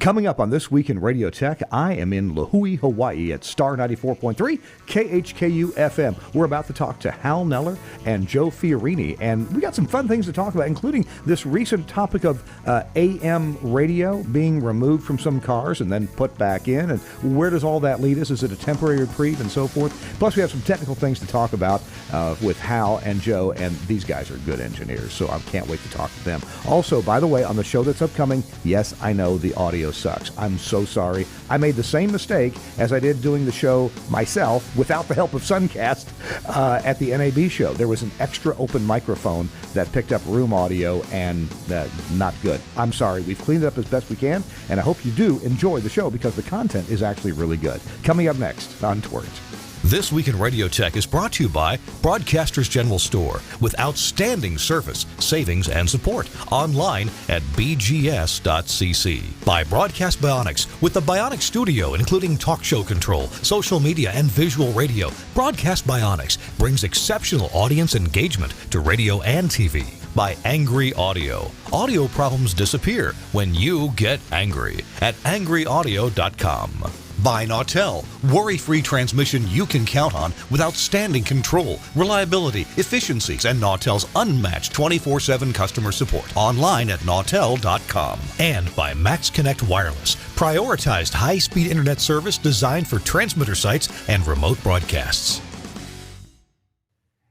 Coming up on This Week in Radio Tech, I am in Lihue, Hawaii at Star 94.3 KHKU FM. We're about to talk to Hal Neller and Joe Fiorini, and we got some fun things to talk about, including this recent topic of AM radio being removed from some cars and then put back in, and where does all that lead us? Is it a temporary reprieve and so forth? Plus, we have some technical things to talk about with Hal and Joe, and these guys are good engineers, so I can't wait to talk to them. Also, by the way, on the show that's upcoming, yes, I know the audio sucks. I'm so sorry. I made the same mistake as I did doing the show myself without the help of Suncast at the NAB show. There was an extra open microphone that picked up room audio, and not good. I'm sorry. We've cleaned it up as best we can, and I hope you do enjoy the show because the content is actually really good. Coming up next on TWiRT. This Week in Radio Tech is brought to you by Broadcasters General Store with outstanding service, savings, and support. Online at bgs.cc. By Broadcast Bionics with the Bionics Studio, including talk show control, social media, and visual radio. Broadcast Bionics brings exceptional audience engagement to radio and TV. By Angry Audio. Audio problems disappear when you get angry at angryaudio.com. By Nautel, worry-free transmission you can count on with outstanding control, reliability, efficiencies, and Nautel's unmatched 24/7 customer support. Online at nautel.com. And by Max Connect Wireless, prioritized high-speed internet service designed for transmitter sites and remote broadcasts.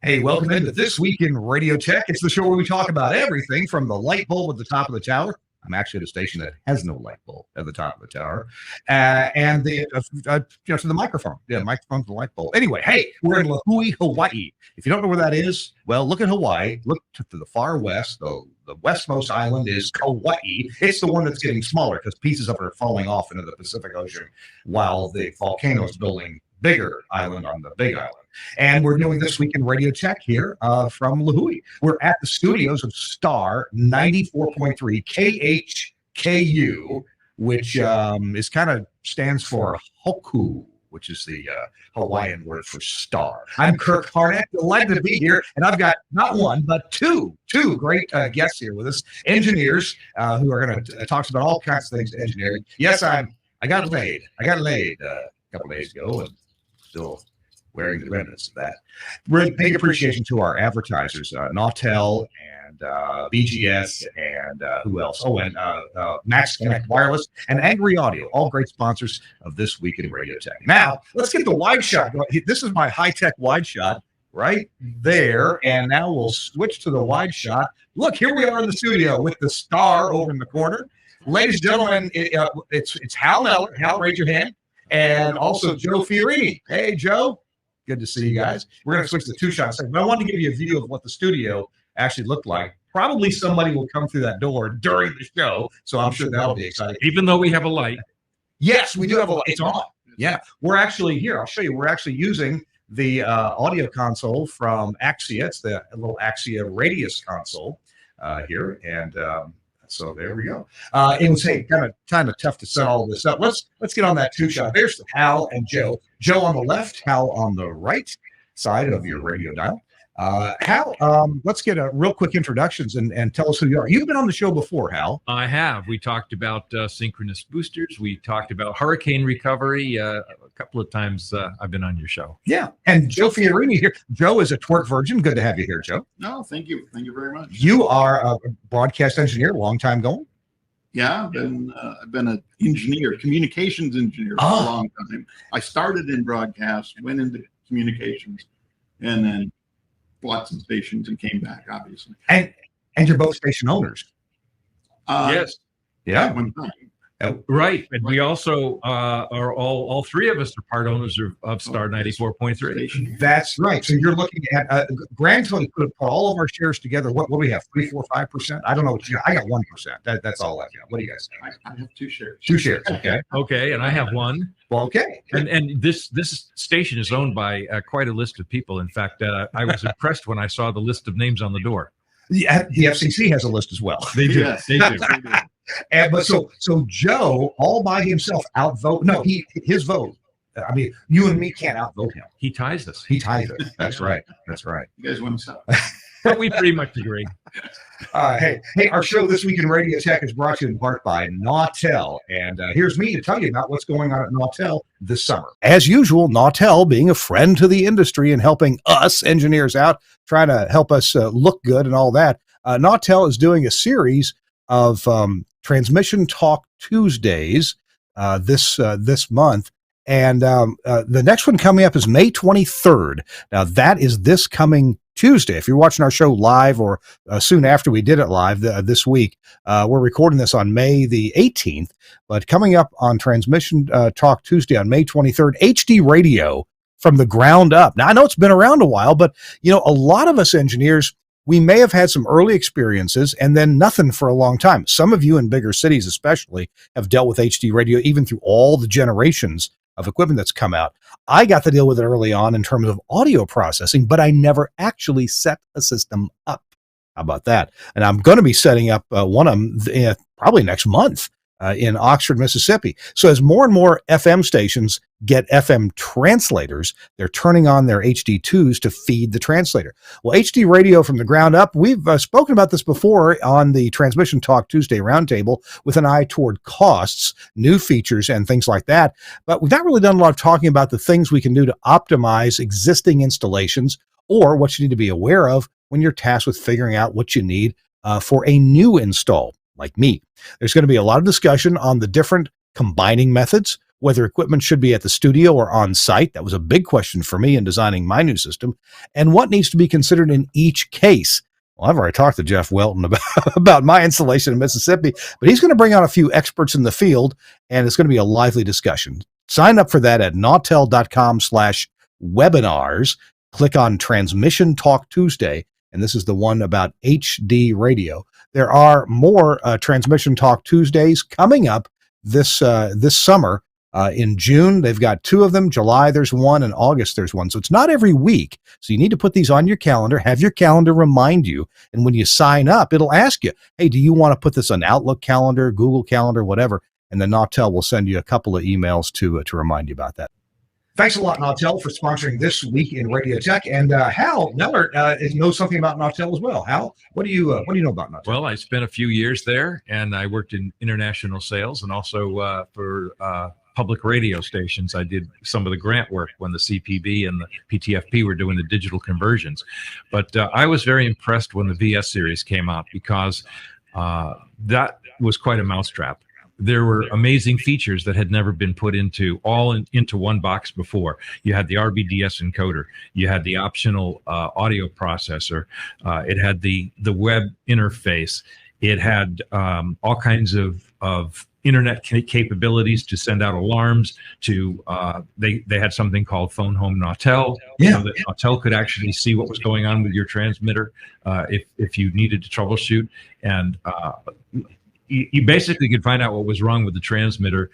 Hey, welcome into This Week in Radio Tech. It's the show where we talk about everything from the light bulb at the top of the tower. I'm actually at a station that has no light bulb at the top of the tower, and the to the microphone. Yeah, the microphone to the light bulb. Anyway, hey, we're in Lihue, Hawaii. If you don't know where that is, well, look at Hawaii. Look to the far west. The westmost island is Kauai. It's the one that's getting smaller because pieces of it are falling off into the Pacific Ocean, while the volcano is building bigger island on the big island. And we're doing This Week in Radio Tech here from Lihue. We're at the studios of Star 94.3 KHKU, which is kind of stands for Hoku, which is the Hawaiian word for star. I'm Kirk Harnack, delighted to be here, and I've got not one, but two great guests here with us, engineers who are going to talk about all kinds of things to engineering. Yes, I got laid. I got laid a couple days ago, and still wearing the remnants of that. Big appreciation to our advertisers, Nautel and BGS and who else? Oh, and Max Connect Wireless and Angry Audio, all great sponsors of This Week in Radio Tech. Now, let's get the wide shot. This is my high-tech wide shot right there, and now we'll switch to the wide shot. Look, here we are in the studio with the star over in the corner. Ladies and gentlemen, it's Hal Neller. Hal, raise your hand. And also Joe Fiorini. Hey, Joe. Good to see you guys. We're going to switch to two shots. But I wanted to give you a view of what the studio actually looked like. Probably somebody will come through that door during the show, so I'm sure that'll be exciting. Even though we have a light. Yes, we do have a light. It's on. Yeah. We're actually here. I'll show you. We're actually using the audio console from Axia. It's the little Axia Radius console here. And so there we go. It was kind of tough to set all this up. Let's get on that two shot. There's Hal and Joe. Joe on the left, Hal on the right side of your radio dial. Hal, let's get a real quick introductions and tell us who you are. You've been on the show before, Hal. I have. We talked about synchronous boosters. We talked about hurricane recovery. A couple of times I've been on your show. Yeah. And Joe Fiorini here. Joe is a TWiRT virgin. Good to have you here, Joe. No, thank you. Thank you very much. You are a broadcast engineer, long time going. Yeah, I've been an engineer, communications engineer for a long time. I started in broadcast, went into communications, and then bought some stations and came back, obviously. And you're both station owners. Yes. Yeah. At one time. Right. And we also are all three of us are part owners of Star 94.3. That's right. So you're looking at grand total could put all of our shares together. What do we have? 3, 4, 5%? I don't know what you got. I got 1%. That's all I got. What do you guys think? I have 2 shares. 2 shares. Okay. Okay. And I have 1. Well, okay. And this station is owned by quite a list of people. In fact, I was impressed when I saw the list of names on the door. Yeah, the FCC has a list as well. They do. Yes. They do. But so Joe all by himself outvote. No, his vote. I mean, you and me can't outvote him. He ties us. He ties us. That's right. That's right. You guys want to sell? But we pretty much agree. Hey, our show This Week in Radio Tech is brought to you in part by Nautel. And here's me to tell you about what's going on at Nautel this summer. As usual, Nautel being a friend to the industry and helping us engineers out, trying to help us look good and all that. Nautel is doing a series of Transmission Talk Tuesdays this month. And the next one coming up is May 23rd. Now, that is this coming Tuesday. If you're watching our show live or soon after we did it live this week, we're recording this on May the 18th. But coming up on Transmission Talk Tuesday on May 23rd, HD radio from the ground up. Now, I know it's been around a while, but, you know, a lot of us engineers, we may have had some early experiences and then nothing for a long time. Some of you in bigger cities especially have dealt with HD radio even through all the generations of equipment that's come out. I got to deal with it early on in terms of audio processing, but I never actually set a system up. How about that? And I'm going to be setting up one of them probably next month in Oxford, Mississippi. So as more and more FM stations get FM translators, they're turning on their HD2s to feed the translator. Well, HD radio from the ground up, we've spoken about this before on the Transmission Talk Tuesday Roundtable with an eye toward costs, new features, and things like that. But we've not really done a lot of talking about the things we can do to optimize existing installations or what you need to be aware of when you're tasked with figuring out what you need for a new install, like me. There's going to be a lot of discussion on the different combining methods, whether equipment should be at the studio or on site. That was a big question for me in designing my new system, and what needs to be considered in each case. Well, I've already talked to Jeff Welton about my installation in Mississippi, but he's going to bring on a few experts in the field, and it's going to be a lively discussion. Sign up for that at nautel.com/webinars. Click on Transmission Talk Tuesday, and this is the one about HD radio. There are more Transmission Talk Tuesdays coming up this summer. In June, they've got 2 of them. July, there's one, and August, there's one. So it's not every week. So you need to put these on your calendar, have your calendar remind you. And when you sign up, it'll ask you, hey, do you want to put this on Outlook calendar, Google Calendar, whatever? And then Nautel will send you a couple of emails to remind you about that. Thanks a lot, Nautel, for sponsoring This Week in Radio Tech. And Hal Neller knows something about Nautel as well. Hal, what do you know about Nautel? Well, I spent a few years there, and I worked in international sales and also for public radio stations. I did some of the grant work when the CPB and the PTFP were doing the digital conversions. But I was very impressed when the VS series came out because that was quite a mousetrap. There were amazing features that had never been put into one box before. You had the RBDS encoder. You had the optional audio processor. It had the web interface. It had all kinds of internet capabilities to send out alarms. To they had something called Phone Home Nautel, so that Nautel could actually see what was going on with your transmitter if you needed to troubleshoot. And you basically could find out what was wrong with the transmitter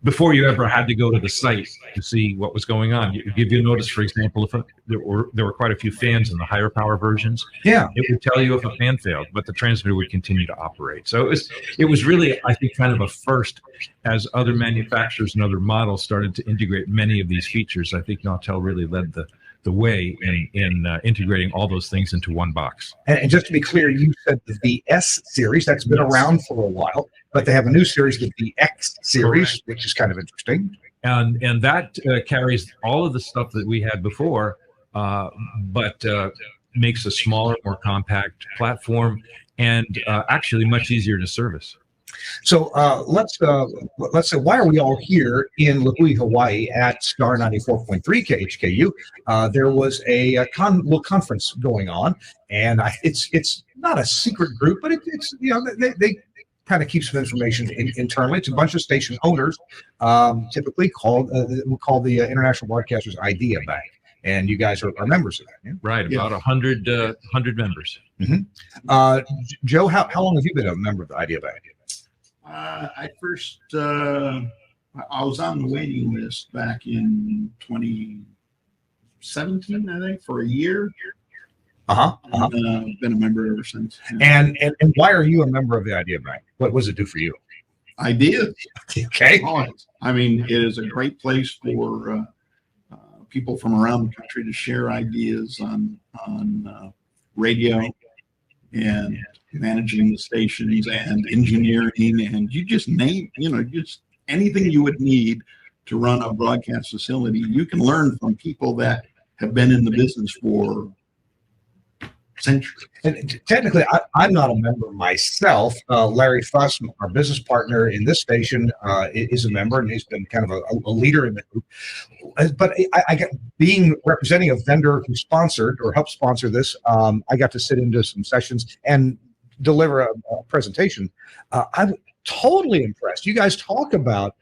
before you ever had to go to the site to see what was going on. You give you a notice, for example, if there were quite a few fans in the higher power versions. Yeah, it would tell you if a fan failed, but the transmitter would continue to operate. So it was really, I think, kind of a first as other manufacturers and other models started to integrate many of these features. I think Nautel really led the way in integrating all those things into one box. And just to be clear, you said the VS series, that's been around for a while, but they have a new series, the VX series, which is kind of interesting. And that carries all of the stuff that we had before, but makes a smaller, more compact platform and actually much easier to service. So let's say, why are we all here in Lihue, Hawaii at Star 94.3 KHKU? There was a little conference going on, and it's not a secret group, but it's they kind of keep some information internally. It's a bunch of station owners, typically called the International Broadcasters Idea Bank. And you guys are members of that, yeah? Right, about 100 members. Mm-hmm. Joe, how long have you been a member of the Idea Bank? I was on the waiting list back in 2017, I think, for a year. I've been a member ever since. And why are you a member of the Idea Bank? What does it do for you? Ideas. Okay. I mean, it is a great place for people from around the country to share ideas on radio and managing the stations and engineering, and you just name, just anything you would need to run a broadcast facility. You can learn from people that have been in the business for centuries. And technically, I'm not a member myself. Larry Fuss, our business partner in this station, is a member, and he's been kind of a leader in the group. But I got representing a vendor who sponsored or helped sponsor this. I got to sit into some sessions and deliver a presentation. I'm totally impressed. You guys talk about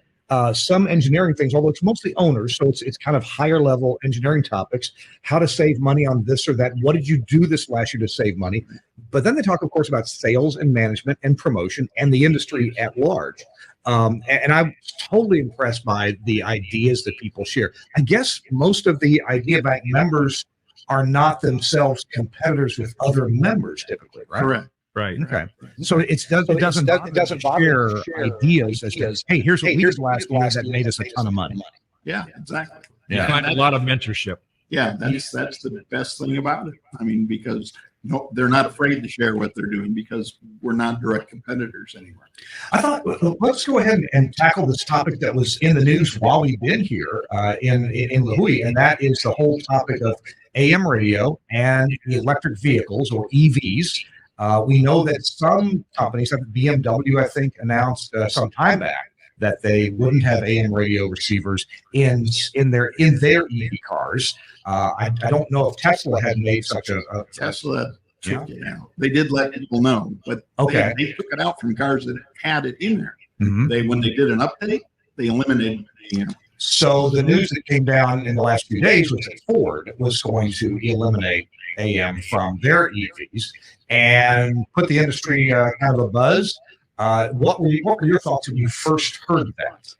some engineering things, although it's mostly owners, so it's kind of higher level engineering topics, how to save money on this or that. What did you do this last year to save money? But then they talk, of course, about sales and management and promotion and the industry at large. And I'm totally impressed by the ideas that people share. I guess most of the Idea Bank members are not themselves competitors with other members typically, right? Correct. Right. Okay. So it doesn't bother to share ideas as to, hey, here's what we did last year that made us a ton of money. Yeah, exactly. You find a lot of mentorship. Yeah, that's the best thing about it. I mean, because they're not afraid to share what they're doing because we're not direct competitors anymore. I thought, let's go ahead and tackle this topic that was in the news while we've been here in La Jolla, and that is the whole topic of AM radio and electric vehicles, or EVs. We know that some companies, like BMW, I think, announced some time back that they wouldn't have AM radio receivers in their EV cars. I don't know if Tesla had made such a Tesla took it out. They did let people know, but they took it out from cars that had it in there. Mm-hmm. When they did an update, they eliminated AM. So the news that came down in the last few days was that Ford was going to eliminate AM from their EVs and put the industry kind of a buzz. What were your thoughts when you first heard that?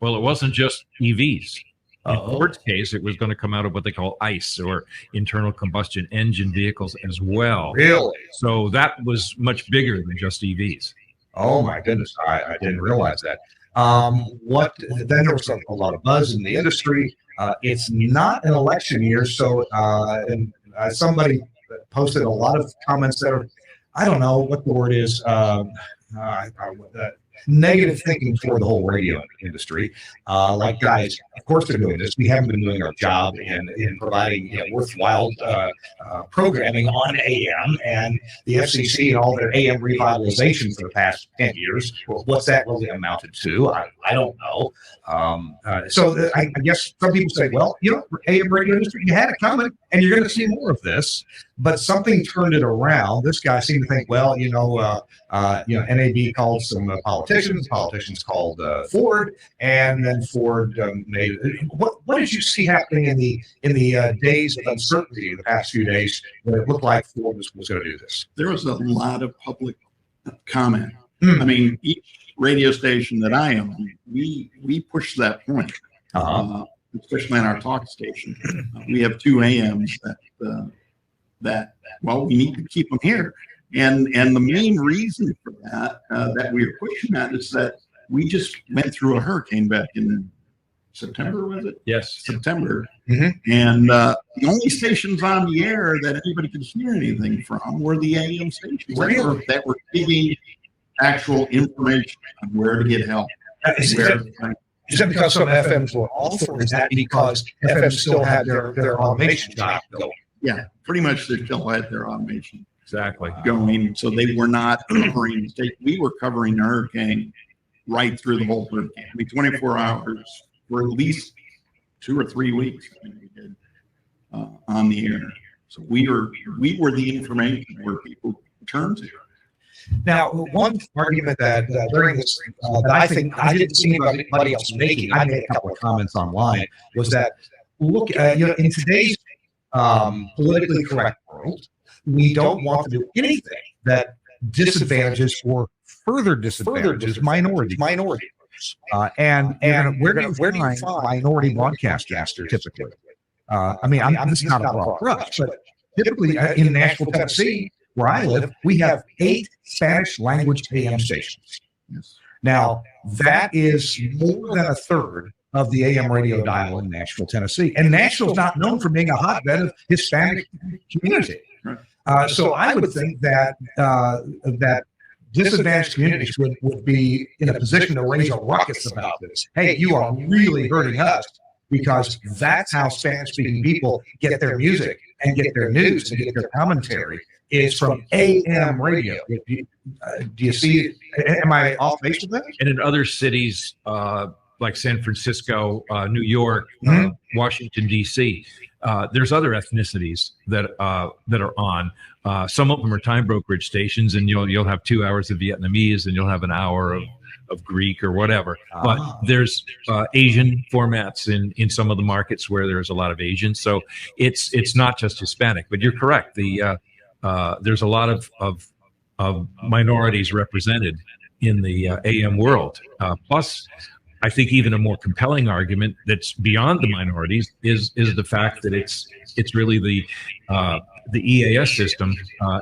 Well, it wasn't just EVs. In Ford's case, it was going to come out of what they call ICE, or internal combustion engine vehicles, as well. Really? So that was much bigger than just EVs. Oh my goodness, I didn't realize that. Then there was a lot of buzz in the industry. It's not an election year, so somebody posted a lot of comments that are, I don't know what the word is, negative thinking for the whole radio industry. Like, guys, of course they're doing this. We haven't been doing our job in providing worthwhile programming on AM, and the FCC and all their AM revitalization for the past 10 years. Well, what's that really amounted to? I don't know. So I guess some people say, well, AM radio industry, you had it coming, and you're going to see more of this. But something turned it around. This guy seemed to think, well, NAB called some politicians called Ford, and then Ford made it. What did you see happening in the days of uncertainty, the past few days, when it looked like Ford was going to do this? There was a lot of public comment. I mean, each radio station that I own, we push that point, especially on our talk station. We have 2 AMs that we need to keep them here. And the main reason for that, that we are pushing that, is that we just went through a hurricane back in September, was it? Yes. September. Mm-hmm. And the only stations on the air that anybody could hear anything from were the AM stations that were giving actual information on where to get help. Is that because some FMs were off, or is that because FMs still had their automation job going? Yeah, pretty much they still had their automation going. So they were not covering. We were covering the hurricane right through the whole hurricane. I mean, 24 hours for at least 2 or 3 weeks. I think we did on the air. So we were the information where people turn to. Now, one argument that during this that I think I didn't see anybody else making, I made a couple of comments online, was that look, in today's politically correct world, we don't want to do anything that disadvantages or further disadvantages minorities. And where do you find minority broadcasters typically? This is not a broad brush, but typically in Nashville, Tennessee, where I live, we have 8 Spanish language AM stations. Yes. Now, that is more than a third of the AM radio dial in Nashville, Tennessee. And Nashville's not known for being a hotbed of Hispanic community. Right. So I would think that that disadvantaged communities would be in a position to raise a ruckus about this. Hey, you are really hurting us, because that's how Spanish-speaking people get their music and get their news and get their commentary, is from AM radio. Do you see? Am I off base with that? And in other cities like San Francisco, New York, Washington D.C., there's other ethnicities that are on. Some of them are time brokerage stations, and you'll have 2 hours of Vietnamese, and you'll have an hour of Greek or whatever. But there's Asian formats in some of the markets where there's a lot of Asians. So it's not just Hispanic. But you're correct. There's a lot of minorities represented in the AM world. Plus, I think even a more compelling argument that's beyond the minorities is the fact that it's really the EAS system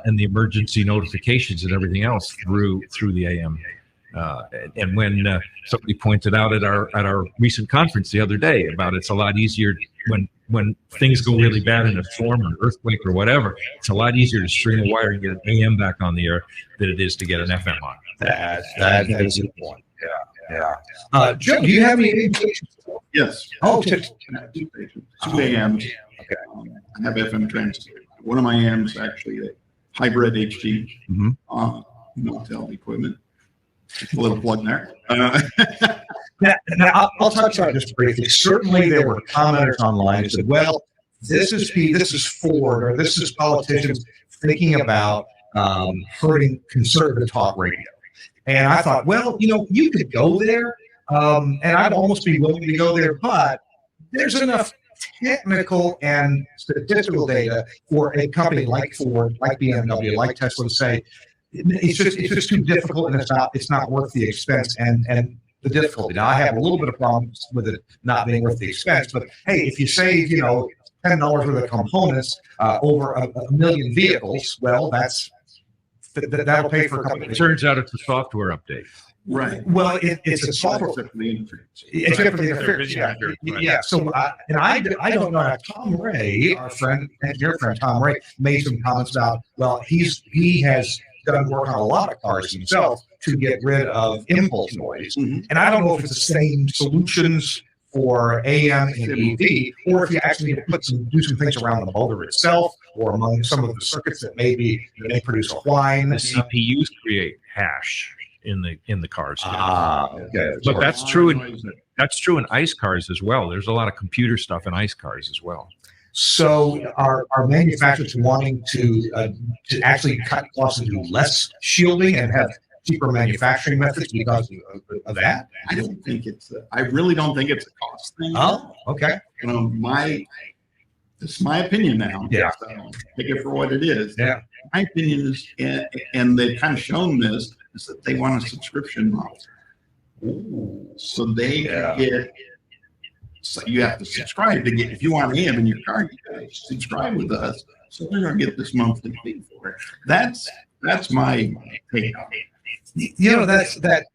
and the emergency notifications and everything else through the AM. And when somebody pointed out at our recent conference the other day about it's a lot easier when things go really bad in a storm or earthquake or whatever, it's a lot easier to string a wire and get an AM back on the air than it is to get an FM on. That is a good point. Yeah. Joe, do you have any stations? Yes. Oh, two stations, 2 AMs. Okay. I have FM transmitter. One of my AMs actually a hybrid HD Motel equipment. Just a little plug there. Now, I'll touch on it just briefly. Certainly, there were commenters online who said, "Well, this is Ford, or this is politicians thinking about hurting conservative talk radio." And I thought, well, you could go there, and I'd almost be willing to go there, but there's enough technical and statistical data for a company like Ford, like BMW, like Tesla to say it's just too difficult, and it's not worth the expense and the difficulty. Now, I have a little bit of problems with it not being worth the expense, but hey, if you save $10 worth of components over a million vehicles, well, that'll pay for a couple of. It turns out it's a software update. Right. Well, it's a software. It's good for the interference. Yeah. So, and I don't know. Tom Ray, our engineer friend Tom Ray, made some comments about. Well, he has done work on a lot of cars himself to get rid of impulse noise, and I don't know if it's the same solutions for AM and EV, or if you actually need to do some things around the motor itself, or among some of the circuits that may produce a whine. The CPUs create hash in the cars. Okay. But that's true in ICE cars as well. There's a lot of computer stuff in ICE cars as well. So are manufacturers wanting to actually cut costs and do less shielding and have cheaper manufacturing methods because of that? I don't think I really don't think it's a cost thing. Oh, okay. It's my opinion now. Yeah. So take it for what it is. Yeah. My opinion is, and they've kind of shown this, is that they want a subscription model. Ooh. So they get. So you have to subscribe to get. If you want AM in your car, you got to subscribe with us. So they're going to get this monthly fee for it. That's my take on it.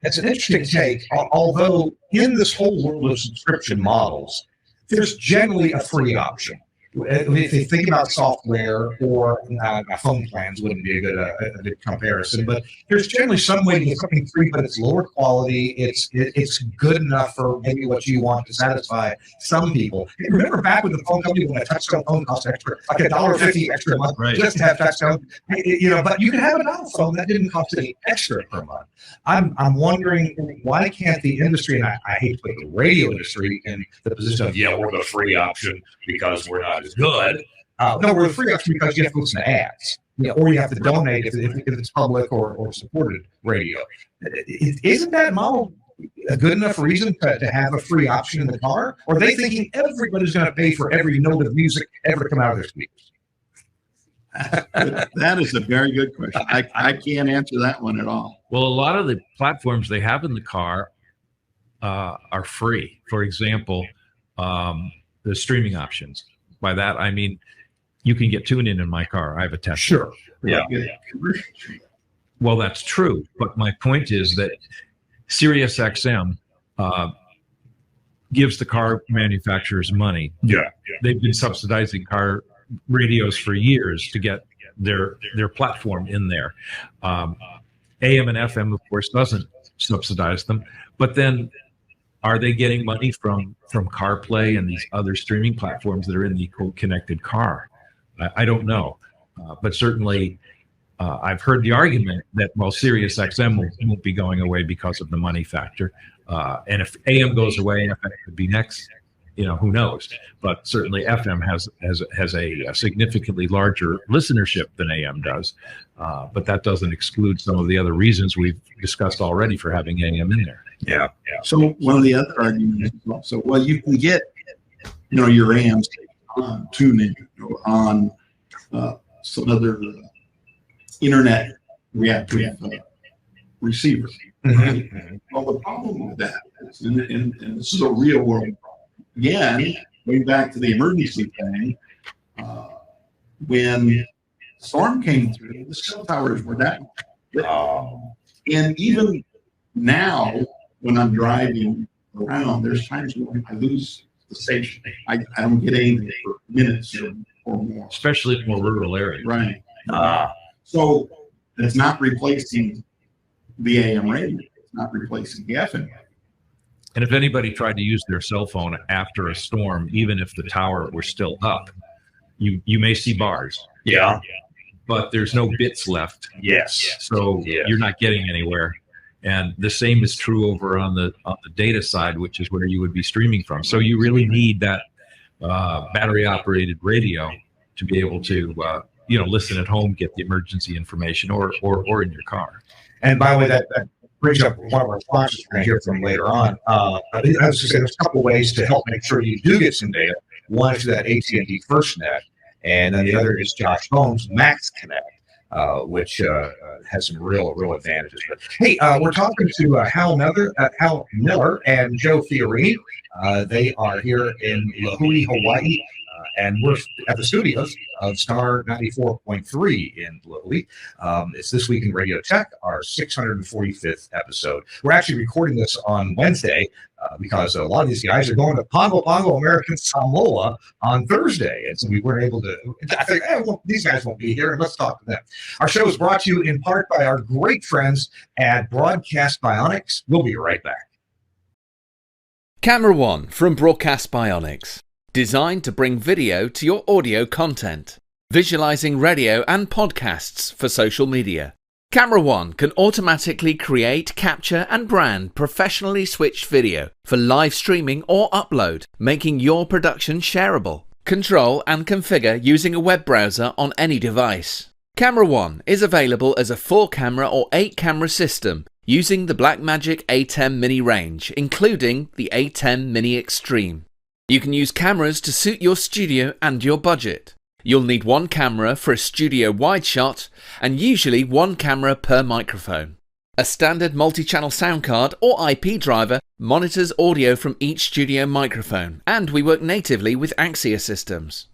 That's an interesting take. Although in this whole world of subscription models, there's generally a free option. If you think about software or phone plans, wouldn't be a good comparison. But there's generally some way to get something free, but it's lower quality. It's good enough for maybe what you want to satisfy some people. Remember back with the phone company when a touchstone phone cost extra, like $1.50 extra a month, just to have touchstone. But you could have an old phone that didn't cost any extra per month. I'm wondering why can't the industry, and I hate to put the radio industry in the position of we're the free option because we're not as good. No, we're the free option because you have to listen to ads, or you have to donate if it's public or supported radio. Isn't that model a good enough reason to have a free option in the car? Or are they thinking everybody's going to pay for every note of music ever to come out of their speakers? That is a very good question. I can't answer that one at all. Well, a lot of the platforms they have in the car are free. For example, the streaming options. By that, I mean, you can get TuneIn in my car. I have a Tesla. Sure. Yeah. Well, that's true. But my point is that SiriusXM gives the car manufacturers money. Yeah. They've been subsidizing car radios for years to get their platform in there. AM and FM, of course, doesn't subsidize them, but then are they getting money from CarPlay and these other streaming platforms that are in the connected car? I don't know, but certainly I've heard the argument that, well, Sirius XM won't be going away because of the money factor, and if AM goes away, FM could be next. Who knows? But certainly FM has a significantly larger listenership than AM does. But that doesn't exclude some of the other reasons we've discussed already for having AM in there. Yeah. So one of the other arguments is also, well, you can get, your AM on TuneIn, on some other internet reactive receivers. Right? Well, the problem with that is, and this is a real world problem. Again, going back to the emergency thing, when the storm came through, the cell towers were down. And even now, when I'm driving around, there's times when I lose the station. I don't get anything for minutes or more. Especially in more rural areas. Right. So it's not replacing the AM radio. It's not replacing the FM. And if anybody tried to use their cell phone after a storm, even if the tower were still up, you may see bars. Yeah. But there's no bits left. Yes. So you're not getting anywhere. And the same is true over on the data side, which is where you would be streaming from. So you really need that battery operated radio to be able to listen at home, get the emergency information, or in your car. And by the way, that brings up one of our sponsors we're going to hear from later on. I was just saying, there's a couple ways to help make sure you do get some data. One is that AT&T FirstNet, and then the other is Josh Holmes Max Connect, which has some real advantages. But hey, we're talking to Hal Miller and Joe Fiorini. They are here in Lahui, Hawaii. And we're at the studios of Star 94.3 in Lahui. It's This Week in Radio Tech, our 645th episode. We're actually recording this on Wednesday because a lot of these guys are going to Pongo Pongo, American Samoa on Thursday. And so we weren't able to, I think, these guys won't be here, and let's talk to them. Our show is brought to you in part by our great friends at Broadcast Bionics. We'll be right back. Camera One from Broadcast Bionics. Designed to bring video to your audio content, visualizing radio and podcasts for social media. Camera One can automatically create, capture and brand professionally switched video for live streaming or upload, making your production shareable. Control and configure using a web browser on any device. Camera One is available as a 4-camera or 8-camera system using the Blackmagic A10 Mini range, including the A10 Mini Extreme. You can use cameras to suit your studio and your budget. You'll need one camera for a studio wide shot and usually one camera per microphone. A standard multi-channel sound card or IP driver monitors audio from each studio microphone, and we work natively with Axia systems.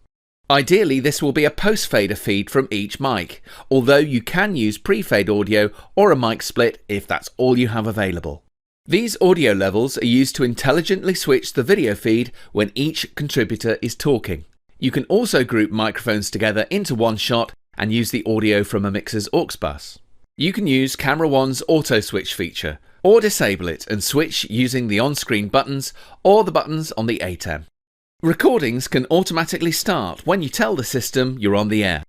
Ideally, this will be a post-fader feed from each mic, although you can use pre-fade audio or a mic split if that's all you have available. These audio levels are used to intelligently switch the video feed when each contributor is talking. You can also group microphones together into one shot and use the audio from a mixer's aux bus. You can use Camera One's auto switch feature, or disable it and switch using the on-screen buttons or the buttons on the A10. Recordings can automatically start when you tell the system you're on the air.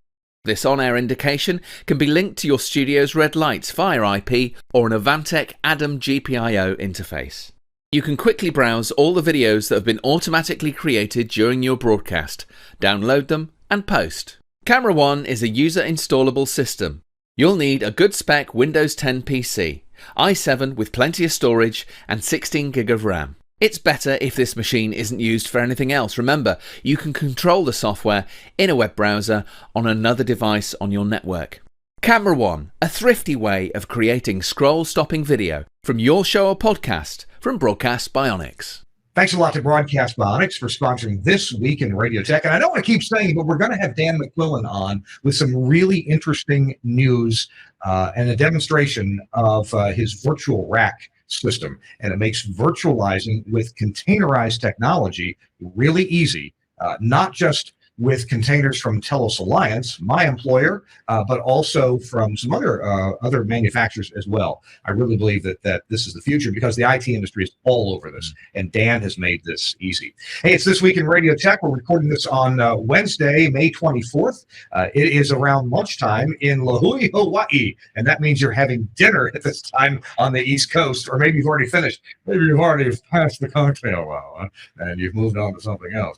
This on-air indication can be linked to your studio's red lights via IP or an Avantec Adam GPIO interface. You can quickly browse all the videos that have been automatically created during your broadcast, download them and post. Camera One is a user-installable system. You'll need a good spec Windows 10 PC, i7 with plenty of storage and 16 gig of RAM. It's better if this machine isn't used for anything else. Remember, you can control the software in a web browser on another device on your network. Camera One, a thrifty way of creating scroll-stopping video from your show or podcast from Broadcast Bionics. Thanks a lot to Broadcast Bionics for sponsoring This Week in Radio Tech. And I don't want to keep saying, but we're going to have Dan McQuillan on with some really interesting news and a demonstration of his virtual rack system. And it makes virtualizing with containerized technology really easy, not just with containers from Telos Alliance, my employer, but also from some other manufacturers as well. I really believe that this is the future because the IT industry is all over this, and Dan has made this easy. Hey, it's This Week in Radio Tech. We're recording this on Wednesday, May 24th. It is around lunchtime in La Hui, Hawaii, and that means you're having dinner at this time on the East Coast, or maybe you've already finished. Maybe you've already passed the cocktail hour, and you've moved on to something else.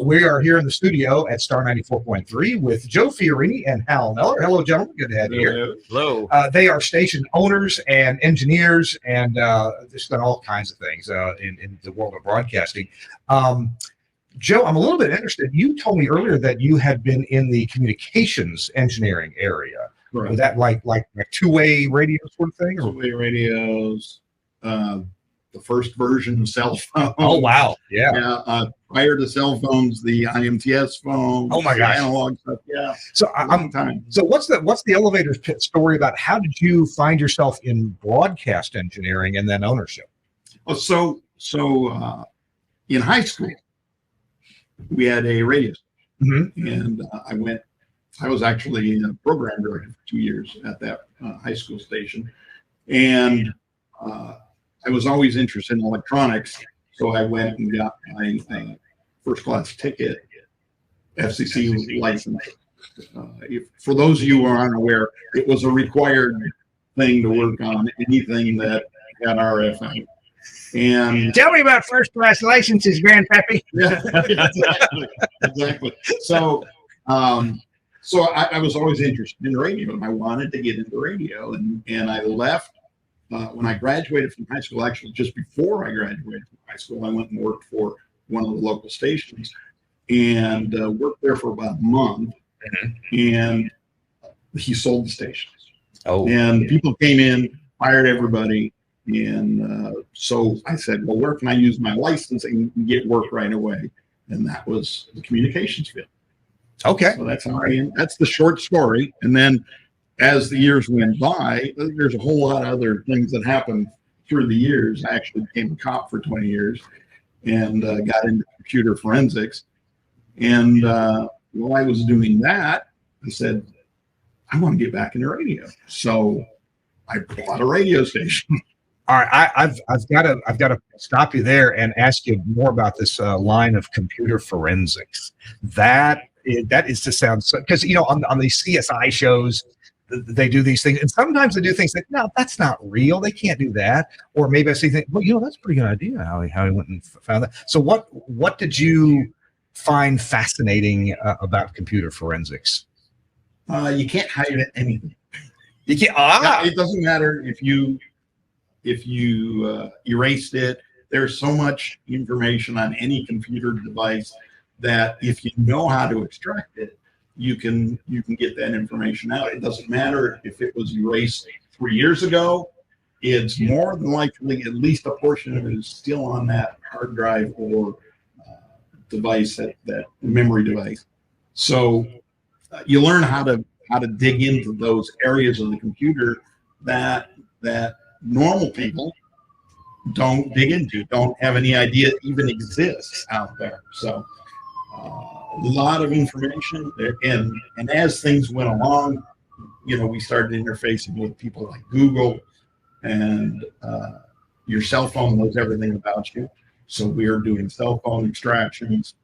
We are here in the studio at Star 94.3 with Joe Fiorini and Hal Miller. Hello, gentlemen. Good to have you here. Hello. They are station owners and engineers, and they've done all kinds of things in the world of broadcasting. Joe, I'm a little bit interested. You told me earlier that you had been in the communications engineering area. Right. Was that like two-way radio sort of thing? Or? Two-way radios, the first version of cell phone. Oh, wow. Yeah. Yeah. Prior to cell phones, the IMTS phone. Oh my gosh. Analog stuff. Yeah. So So what's the elevator pitch story about how did you find yourself in broadcast engineering and then ownership? Oh, so in high school, we had a radio station, and I was actually a program director for 2 years at that high school station, and I was always interested in electronics, so I went and got my first class ticket, FCC license. For those of you who are unaware, it was a required thing to work on anything that had RF. And tell me about first class licenses, Grandpappy. Yeah, exactly. So I was always interested in radio, and I wanted to get into radio, and I left. When I graduated from high school, actually just before I graduated from high school, I went and worked for one of the local stations and worked there for about a month. And he sold the stations. Oh, and people came in, fired everybody. And so I said, well, where can I use my license and get work right away? And that was the communications field. Okay. So that's the short story. And then as the years went by, there's a whole lot of other things that happened through the years. I actually became a cop for 20 years and got into computer forensics. And while I was doing that, I said, I want to get back into radio. So I bought a radio station. All right, I've got to stop you there and ask you more about this line of computer forensics. That is to sound so, because on these CSI shows, they do these things, and sometimes they do things that no, that's not real. They can't do that. Or maybe I see things, well, that's a pretty good idea how he went and found that. So what did you find fascinating about computer forensics? You can't hide anything. You can't. It doesn't matter if you erased it. There's so much information on any computer device that if you know how to extract it, you can get that information out. It doesn't matter if it was erased 3 years ago. It's more than likely at least a portion of it is still on that hard drive or device, that memory device. So you learn how to dig into those areas of the computer that normal people don't dig into, don't have any idea even exists out there. So a lot of information there. And as things went along, we started interfacing with people like Google, and your cell phone knows everything about you. So we are doing cell phone extractions,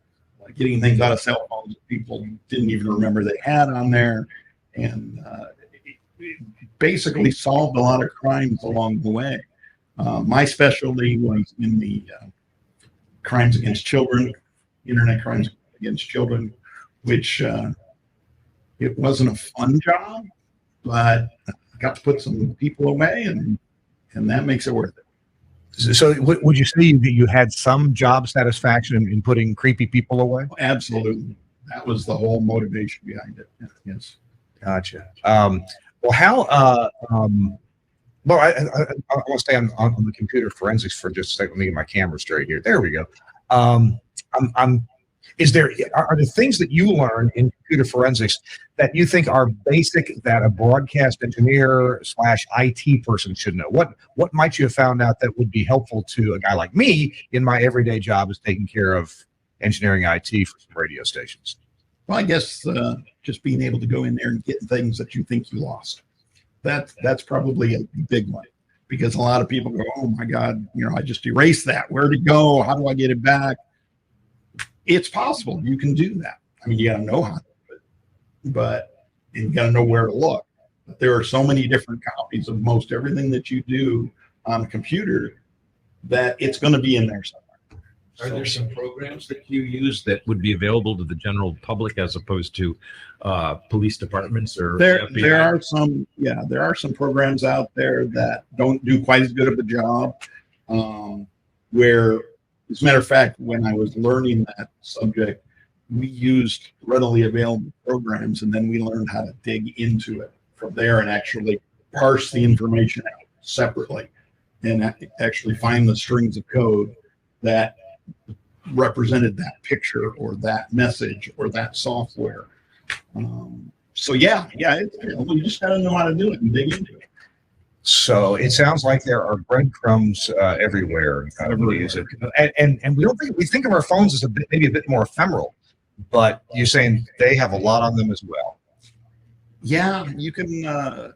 getting things out of cell phones that people didn't even remember they had on there. And it basically solved a lot of crimes along the way. My specialty was in the crimes against children, internet crimes against children, which it wasn't a fun job, but I got to put some people away, and that makes it worth it. So would you say that you had some job satisfaction in putting creepy people away? Absolutely. That was the whole motivation behind it. Yes. Gotcha. Well, Hal, I want to stay on the computer forensics for just a second. Let me get my camera straight here. There we go. Are there things that you learn in computer forensics that you think are basic that a broadcast engineer / IT person should know? What might you have found out that would be helpful to a guy like me in my everyday job as taking care of engineering IT for some radio stations? Well, I guess just being able to go in there and get things that you think you lost. That's probably a big one, because a lot of people go, "Oh my God, I just erased that. Where'd it go? How do I get it back?" It's possible. You can do that. I mean, you got to know how to do it, but you got to know where to look. But there are so many different copies of most everything that you do on a computer that it's going to be in there somewhere. Are there some programs that you use that would be available to the general public as opposed to police departments or There FBI? are some programs out there that don't do quite as good of a job. Where, as a matter of fact, when I was learning that subject, we used readily available programs, and then we learned how to dig into it from there and actually parse the information out separately and actually find the strings of code that represented that picture or that message or that software. So you just got to know how to do it and dig into it. So it sounds like there are breadcrumbs everywhere. We use it, and we think of our phones as maybe a bit more ephemeral, but you're saying they have a lot on them as well. Yeah, you can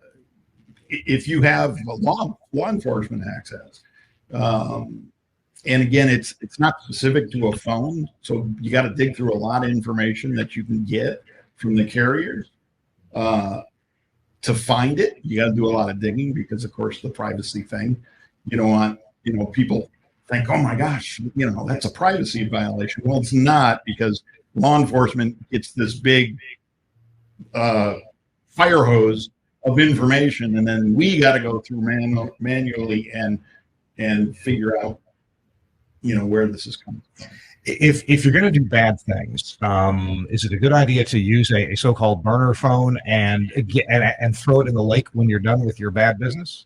if you have law enforcement access. And again, it's not specific to a phone, so you got to dig through a lot of information that you can get from the carriers. To find it, you got to do a lot of digging because, of course, the privacy thing. You don't want, people think, oh my gosh, that's a privacy violation. Well, it's not, because law enforcement gets this big fire hose of information, and then we got to go through manually and figure out where this is coming from. If you're going to do bad things, is it a good idea to use a so-called burner phone and throw it in the lake when you're done with your bad business?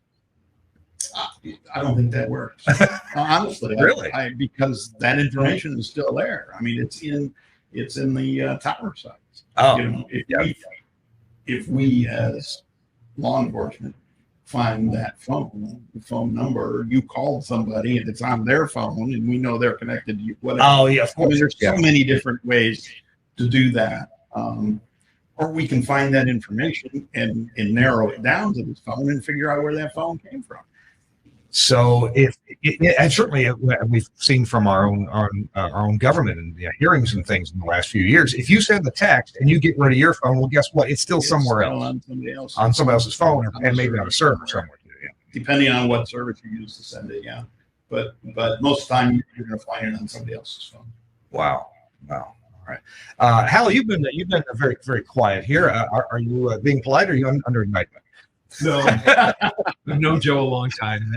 I don't think that works. Honestly, really, because that information is still there. I mean, it's in the tower sites. Oh, if we as law enforcement find that phone number, you called somebody and it's on their phone and we know they're connected to you. Whatever. Oh yeah, of course. I mean, there's so many different ways to do that. Or we can find that information and narrow it down to this phone and figure out where that phone came from. So and certainly we've seen from our own government and hearings and things in the last few years, if you send the text and you get rid of your phone, well, guess what? It's still somewhere else on somebody else's phone and maybe on a server somewhere too. Yeah. Depending on what service you use to send it, yeah. But most of the time you're going to find it on somebody else's phone. Wow. All right. Hal, you've been very, very quiet here. Are you being polite or are you under indictment? No, I've known Joe a long time.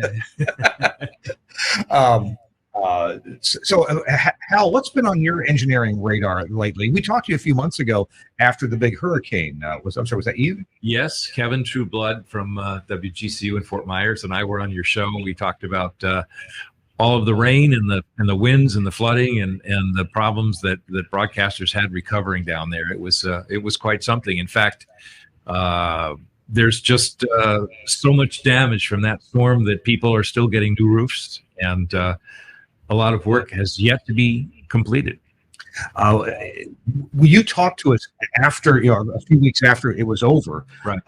Hal, what's been on your engineering radar lately? We talked to you a few months ago after the big hurricane. Was that you? Yes, Kevin Trueblood from WGCU in Fort Myers and I were on your show, and we talked about all of the rain and the winds and the flooding and the problems that broadcasters had recovering down there. It was quite something. In fact, there's just so much damage from that storm that people are still getting new roofs, and a lot of work has yet to be completed. Will you talk to us after, a few weeks after it was over? Right.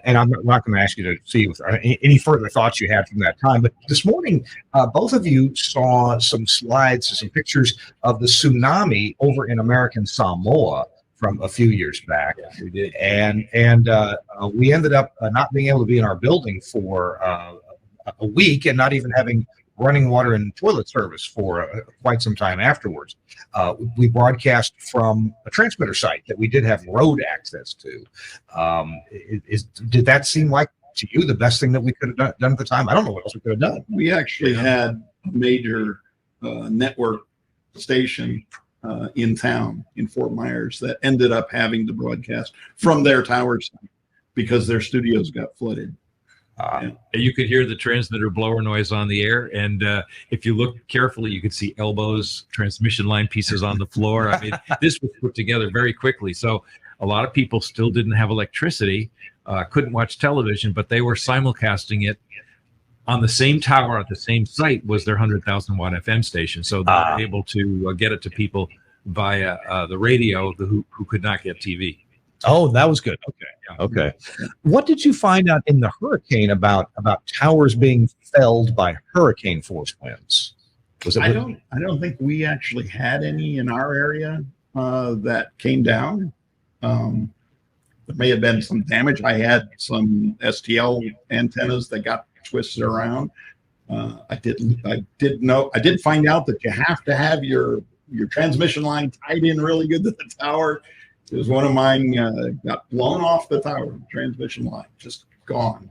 And I'm not going to ask you to see if any further thoughts you had from that time. But this morning, both of you saw some slides, some pictures of the tsunami over in American Samoa from a few years back. Yeah, we did. And we ended up not being able to be in our building for a week and not even having running water and toilet service for quite some time afterwards. We broadcast from a transmitter site that we did have road access to. Did that seem like to you the best thing that we could have done at the time? I don't know what else we could have done. We actually had a major network station in town in Fort Myers that ended up having to broadcast from their tower site because their studios got flooded. You could hear the transmitter blower noise on the air, and if you look carefully, you could see elbows, transmission line pieces on the floor. I mean, this was put together very quickly. So a lot of people still didn't have electricity, couldn't watch television, but they were simulcasting it on the same tower at the same site was their 100,000 watt FM station. So they were able to get it to people via the radio who could not get TV. Oh, that was good. Okay. Yeah. Okay. What did you find out in the hurricane about towers being felled by hurricane force winds? Was it? I don't think we actually had any in our area that came down. There may have been some damage. I had some STL antennas that got twisted around. I did find out that you have to have your transmission line tied in really good to the tower. Because one of mine got blown off the tower, transmission line, just gone.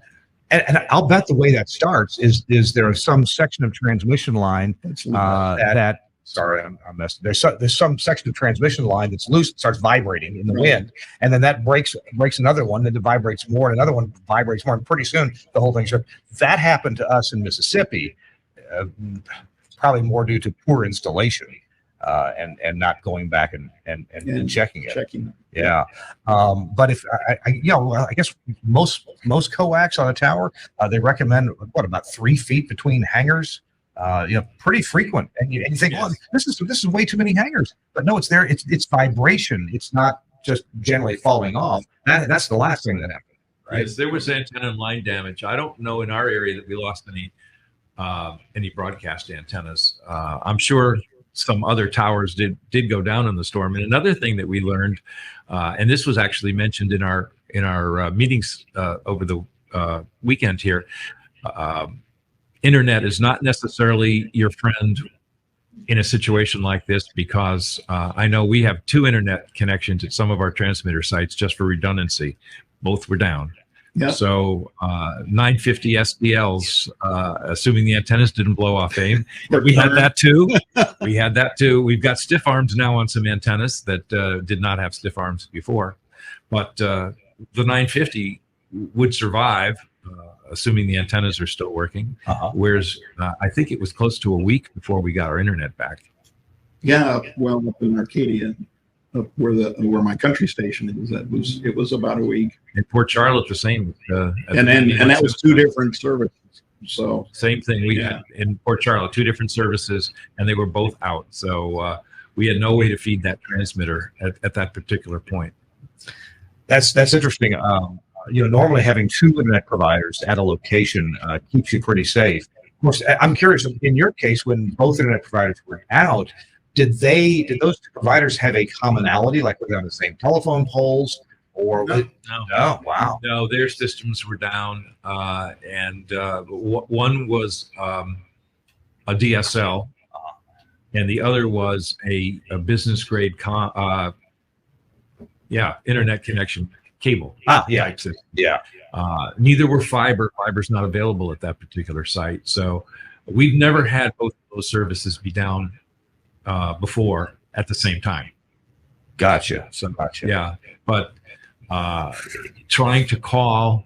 And I'll bet the way that starts is there some section of transmission line that sorry, I messed. There's some section of transmission line that's loose, it starts vibrating in the wind, and then that breaks another one, then it vibrates more, and another one vibrates more, and pretty soon the whole thing's. That happened to us in Mississippi, probably more due to poor installation. And not going back and checking it. Yeah. But if I guess most coax on a tower, they recommend about 3 feet between hangers. Pretty frequent. And you think, well, this is way too many hangers. But no, it's there. It's vibration. It's not just generally falling off. That's the last thing that happened. Right. Yes, there was antenna and line damage. I don't know in our area that we lost any broadcast antennas. I'm sure some other towers did go down in the storm. And another thing that we learned, and this was actually mentioned in our meetings over the weekend here, internet is not necessarily your friend in a situation like this, because I know we have 2 internet connections at some of our transmitter sites just for redundancy. Both were down. Yep. So 950 SDLs, assuming the antennas didn't blow off AIM. We had that too. We've got stiff arms now on some antennas that did not have stiff arms before. But the 950 would survive, assuming the antennas are still working. Whereas I think it was close to a week before we got our internet back. Yeah, well, up in Arcadia, up where my country station is, it was about a week. In Port Charlotte, the same. And that was 2 different services. So same thing. We had in Port Charlotte 2 different services, and they were both out. So we had no way to feed that transmitter at that particular point. That's interesting. Normally having 2 internet providers at a location keeps you pretty safe. Of course, I'm curious, in your case, when both internet providers were out, did those 2 providers have a commonality, like were they on the same telephone poles? Or no. Wow. No, their systems were down, and one was a DSL, and the other was a business grade internet connection cable. Type system. Yeah. Neither were fiber. Fiber's not available at that particular site, so we've never had both of those services be down before at the same time. Gotcha. Yeah, but trying to call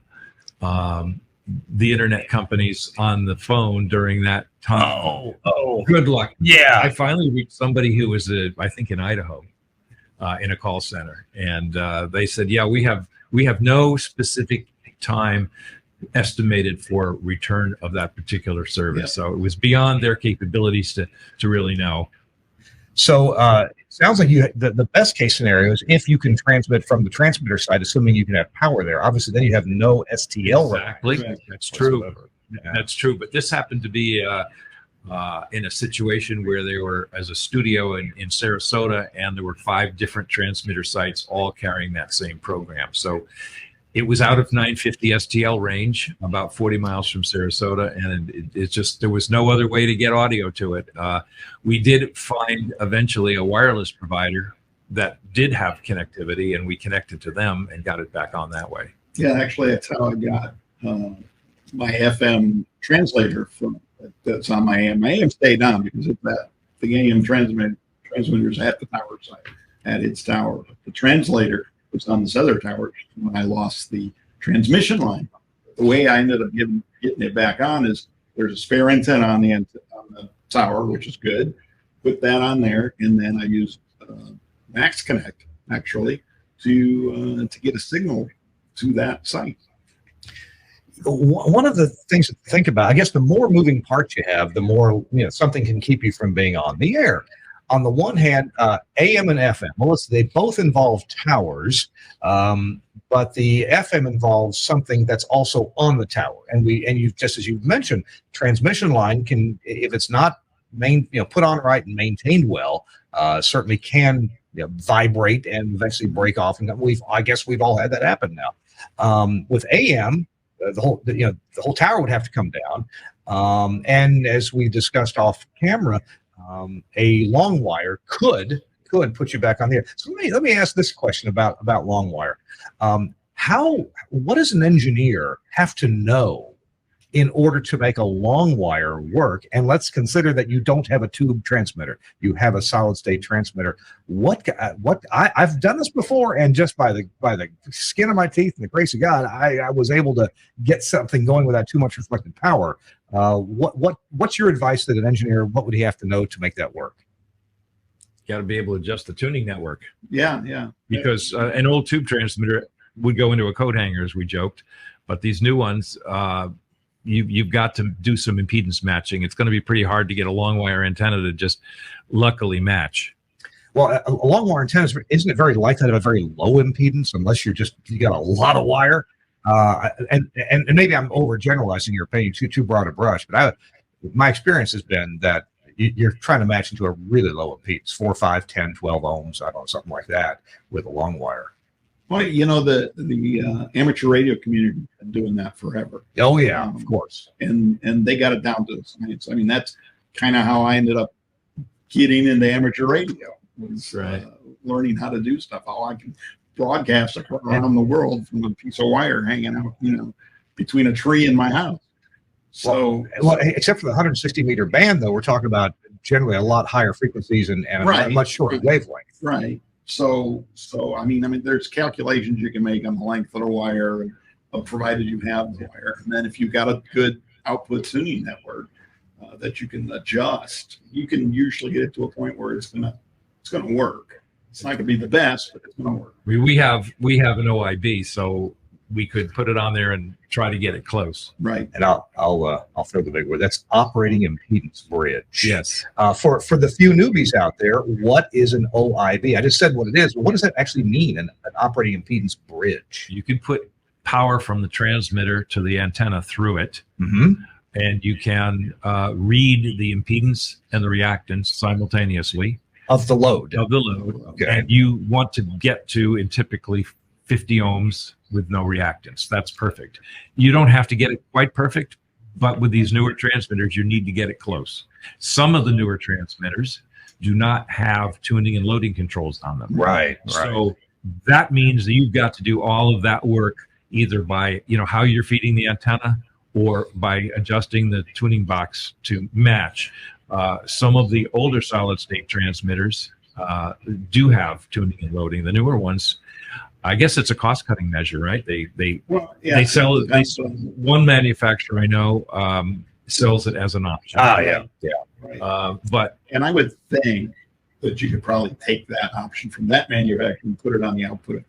the internet companies on the phone during that time. Oh, good luck. Yeah. I finally reached somebody who was, I think, in Idaho, in a call center, and they said, "Yeah, we have no specific time estimated for return of that particular service." Yeah. So it was beyond their capabilities to really know. So it sounds like the best case scenario is if you can transmit from the transmitter side, assuming you can have power there. Obviously, then you have no STL. Exactly. That's true. Yeah. That's true. But this happened to be in a situation where they were as a studio in Sarasota, and there were 5 different transmitter sites all carrying that same program. So it was out of 950 STL range, about 40 miles from Sarasota, and it's just, there was no other way to get audio to it. We did find eventually a wireless provider that did have connectivity, and we connected to them and got it back on that way. Yeah, actually, that's how I got my FM translator that's on my AM. My AM stayed on because of that. The AM transmitters at the tower site, at its tower. The translator was on this other tower when I lost the transmission line. The way I ended up getting it back on is there's a spare antenna on the tower, which is good. Put that on there, and then I used Max Connect actually to get a signal to that site. One of the things to think about, I guess, the more moving parts you have, the more something can keep you from being on the air. on the one hand, AM and FM. Well, they both involve towers, but the FM involves something that's also on the tower. And you just as you mentioned, transmission line can, if it's not put on right and maintained well, certainly can vibrate and eventually break off. And I guess we've all had that happen now. With AM, the whole tower would have to come down. And as we discussed off camera, a long wire could put you back on the air. So let me ask this question about long wire. What does an engineer have to know in order to make a long wire work? And let's consider that you don't have a tube transmitter, you have a solid state transmitter. I've done this before, and just by the skin of my teeth and the grace of God, I was able to get something going without too much reflected power. What's your advice that an engineer, what would he have to know to make that work? Got to be able to adjust the tuning network. Yeah. Because an old tube transmitter would go into a coat hanger, as we joked, but these new ones, you've got to do some impedance matching. It's going to be pretty hard to get a long wire antenna to just luckily match. Well, a long wire antenna, isn't it very likely to have a very low impedance unless you got a lot of wire? And maybe I'm overgeneralizing your opinion, too broad a brush, but my experience has been that you're trying to match into a really low impedance, 4, 5, 10, 12 ohms, I don't know, something like that with a long wire. Well, the amateur radio community has been doing that forever. Oh yeah, of course. And they got it down to science. I mean, that's kind of how I ended up getting into amateur radio, was learning how to do stuff, how I can broadcast around the world from a piece of wire hanging out, between a tree and my house. So, well, except for the 160 meter band, though, we're talking about generally a lot higher frequencies and a much shorter wavelength. Right. So I mean, there's calculations you can make on the length of the wire, provided you have the wire, and then if you've got a good output tuning network that you can adjust, you can usually get it to a point where it's gonna work. It's not gonna be the best, but it's gonna work. We have an OIB, so we could put it on there and try to get it close. Right. And I'll throw the big word. That's operating impedance bridge. Yes. For the few newbies out there, what is an OIB? I just said what it is, but what does that actually mean, an operating impedance bridge? You can put power from the transmitter to the antenna through it, and you can read the impedance and the reactance simultaneously. Of the load. Okay. And you want to get to, in typically 50 ohms with no reactance. That's perfect. You don't have to get it quite perfect, but with these newer transmitters, you need to get it close. Some of the newer transmitters do not have tuning and loading controls on them. Right. So that means that you've got to do all of that work either by, how you're feeding the antenna or by adjusting the tuning box to match. Some of the older solid state transmitters do have tuning and loading. The newer ones, I guess it's a cost cutting measure, right? They sell one manufacturer I know sells it as an option. Yeah. Right. And I would think that you could probably take that option from that manufacturer and put it on the output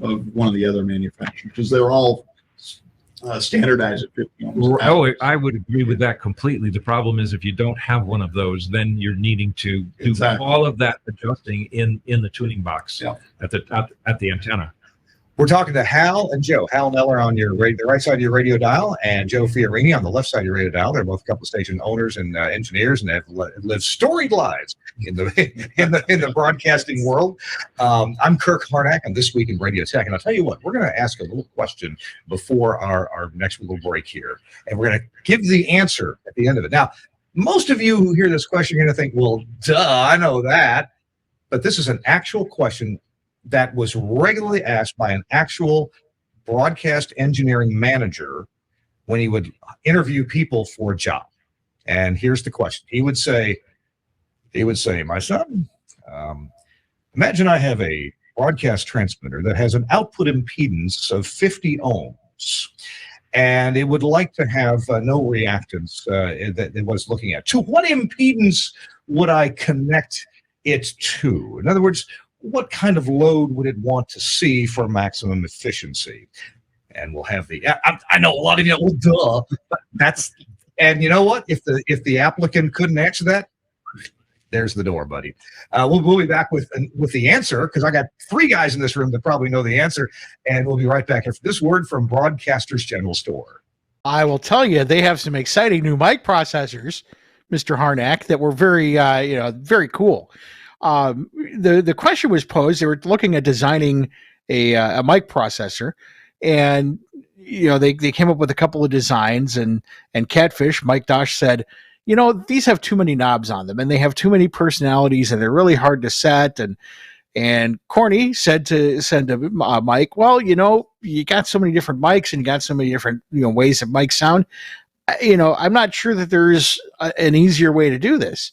of one of the other manufacturers, because they're all standardized at 50 ohms. Oh, I would agree with that completely. The problem is if you don't have one of those, then you're needing to do all of that adjusting in the tuning box at the antenna. We're talking to Hal and Joe. Hal Neller on the right side of your radio dial, and Joe Fiorini on the left side of your radio dial. They're both a couple of station owners and engineers, and have lived storied lives in the broadcasting world. I'm Kirk Harnack, and This Week in Radio Tech. And I'll tell you what, we're going to ask a little question before our next little break here, and we're going to give the answer at the end of it. Now, most of you who hear this question are going to think, well, duh, I know that. But this is an actual question that was regularly asked by an actual broadcast engineering manager when he would interview people for a job. And here's the question. He would say, my son, imagine I have a broadcast transmitter that has an output impedance of 50 ohms, and it would like to have no reactance that it was looking at. To what impedance would I connect it to? In other words, what kind of load would it want to see for maximum efficiency? And we'll have I know a lot of you, well, duh, but and you know what? If the applicant couldn't answer that, There's the door, buddy. We'll be back with the answer, because I got 3 guys in this room that probably know the answer, and we'll be right back after this word from Broadcasters General Store. I will tell you, they have some exciting new mic processors, Mr. Harnack, that were very, very cool. The question was posed. They were looking at designing a mic processor, and they came up with a couple of designs. And Catfish Mike Dosh said, these have too many knobs on them, and they have too many personalities, and they're really hard to set. And Corny said to Mike, well, you got so many different mics, and you got so many different ways that mics sound. I'm not sure that there's an easier way to do this.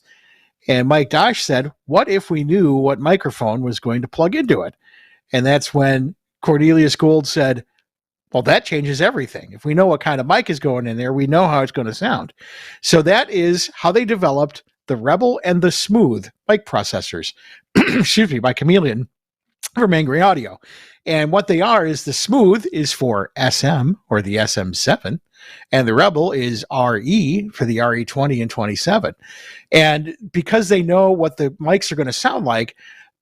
And Mike Dosh said, what if we knew what microphone was going to plug into it? And that's when Cornelius Gould said, well, that changes everything. If we know what kind of mic is going in there, we know how it's going to sound. So that is how they developed the Rebel and the Smooth mic processors, excuse me, by Chameleon from Angry Audio. And what they are is the Smooth is for SM, or the SM7, and the Rebel is RE for the RE20 and 27. And because they know what the mics are going to sound like,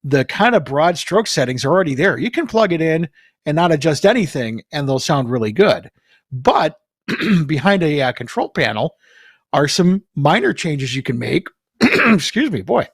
the kind of broad stroke settings are already there. You can plug it in and not adjust anything, and they'll sound really good. But behind a control panel are some minor changes you can make, excuse me, boy,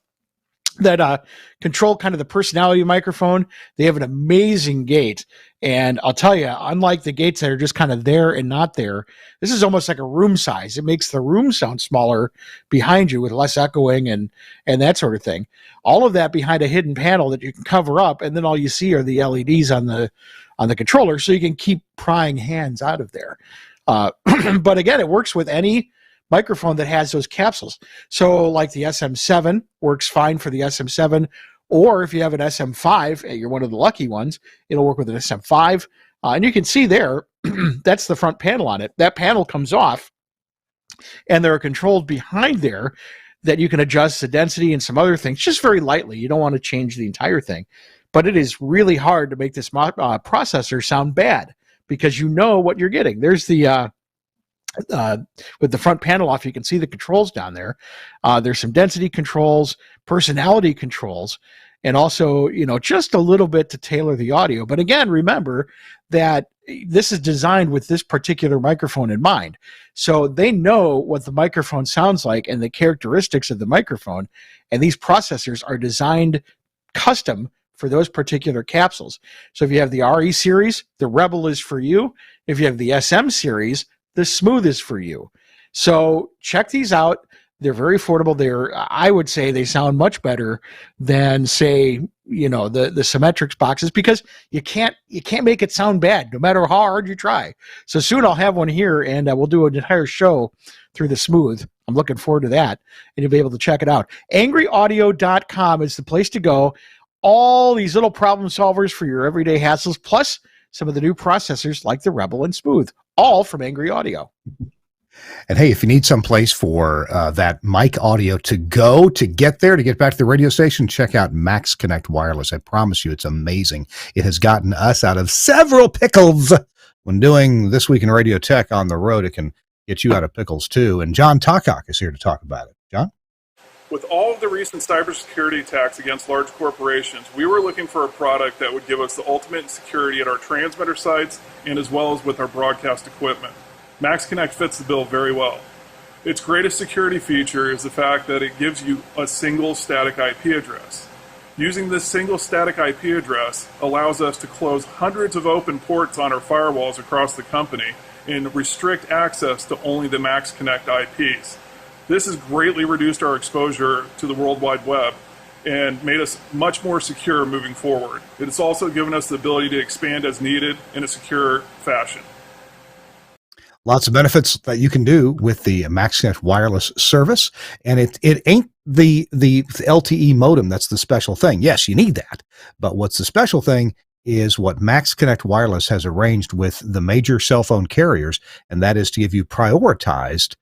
that control kind of the personality of the microphone. They have an amazing gate. And I'll tell you, unlike the gates that are just kind of there and not there, this is almost like a room size. It makes the room sound smaller behind you with less echoing and that sort of thing. All of that behind a hidden panel that you can cover up, and then all you see are the LEDs on the controller, so you can keep prying hands out of there. But again, it works with any microphone that has those capsules. So like the SM7 works fine for the SM7, or if you have an SM5, you're one of the lucky ones, it'll work with an SM5. And you can see there, that's the front panel on it. That panel comes off, and there are controls behind there that you can adjust the density and some other things just very lightly. You don't want to change the entire thing. But it is really hard to make this processor sound bad, because you know what you're getting. There's the with the front panel off, you can see the controls down there. There's some density controls, personality controls, and also, just a little bit to tailor the audio. But again, remember that this is designed with this particular microphone in mind. So they know what the microphone sounds like and the characteristics of the microphone. And these processors are designed custom for those particular capsules. So if you have the RE series, the Rebel is for you. If you have the SM series, the Smooth is for you. So check these out. They're very affordable. I would say they sound much better than, say, the Symmetrics boxes, because you can't make it sound bad no matter how hard you try. So soon I'll have one here, and we'll do an entire show through the Smooth. I'm looking forward to that, and you'll be able to check it out. angryaudio.com is the place to go. All these little problem solvers for your everyday hassles, plus some of the new processors like the Rebel and Smooth, all from Angry Audio. And hey, if you need some place for that mic audio to go, to get there, to get back to the radio station, check out Max Connect Wireless. I promise you, it's amazing. It has gotten us out of several pickles when doing This Week in Radio Tech on the road. It can get you out of pickles too. And John Takak is here to talk about it. John? With all of the recent cybersecurity attacks against large corporations, we were looking for a product that would give us the ultimate security at our transmitter sites and as well as with our broadcast equipment. Max Connect fits the bill very well. Its greatest security feature is the fact that it gives you a single static IP address. Using this single static IP address allows us to close hundreds of open ports on our firewalls across the company and restrict access to only the Max Connect IPs. This has greatly reduced our exposure to the World Wide Web and made us much more secure moving forward. It has also given us the ability to expand as needed in a secure fashion. Lots of benefits that you can do with the Max Connect wireless service. And it ain't the LTE modem that's the special thing. Yes, you need that. But what's the special thing is what Max Connect Wireless has arranged with the major cell phone carriers, and that is to give you prioritized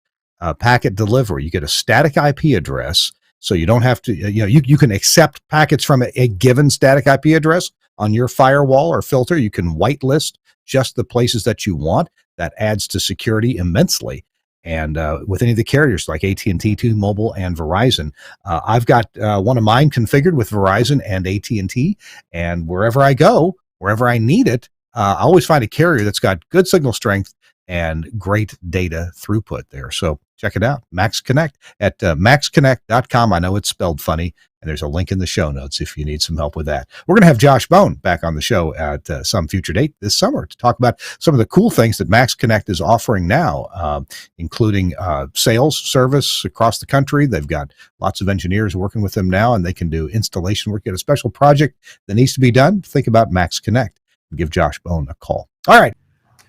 packet delivery. You get a static IP address, so you don't have to, you can accept packets from a given static IP address on your firewall or filter. You can whitelist just the places that you want. That adds to security immensely. And with any of the carriers like AT&T, T-Mobile, and Verizon, I've got one of mine configured with Verizon and AT&T, and wherever I go, wherever I need it, I always find a carrier that's got good signal strength and great data throughput there. So check it out, Max Connect at maxconnect.com. I know it's spelled funny, and there's a link in the show notes if you need some help with that. We're going to have Josh Bone back on the show at some future date this summer to talk about some of the cool things that Max Connect is offering now, including sales service across the country. They've got lots of engineers working with them now, and they can do installation work. Get a special project that needs to be done, think about Max Connect and give Josh Bone a call. All right.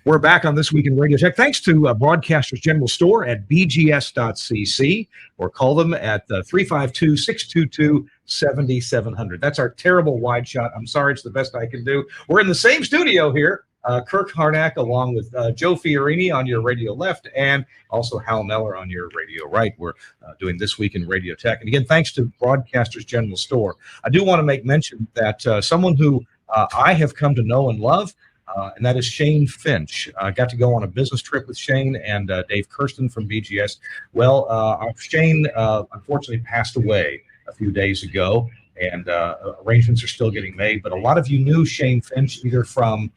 We're back on This Week in Radio Tech. Thanks to Broadcasters General Store at bgs.cc, or call them at 352-622-7700. That's our terrible wide shot. I'm sorry, it's the best I can do. We're in the same studio here. Kirk Harnack along with Joe Fiorini on your radio left, and also Hal Neller on your radio right. We're doing This Week in Radio Tech. And again, thanks to Broadcasters General Store. I do want to make mention that someone who I have come to know and love, and that is Shane Finch. I got to go on a business trip with Shane and Dave Kirsten from BGS. Well, Shane unfortunately passed away a few days ago, and arrangements are still getting made. But a lot of you knew Shane Finch either from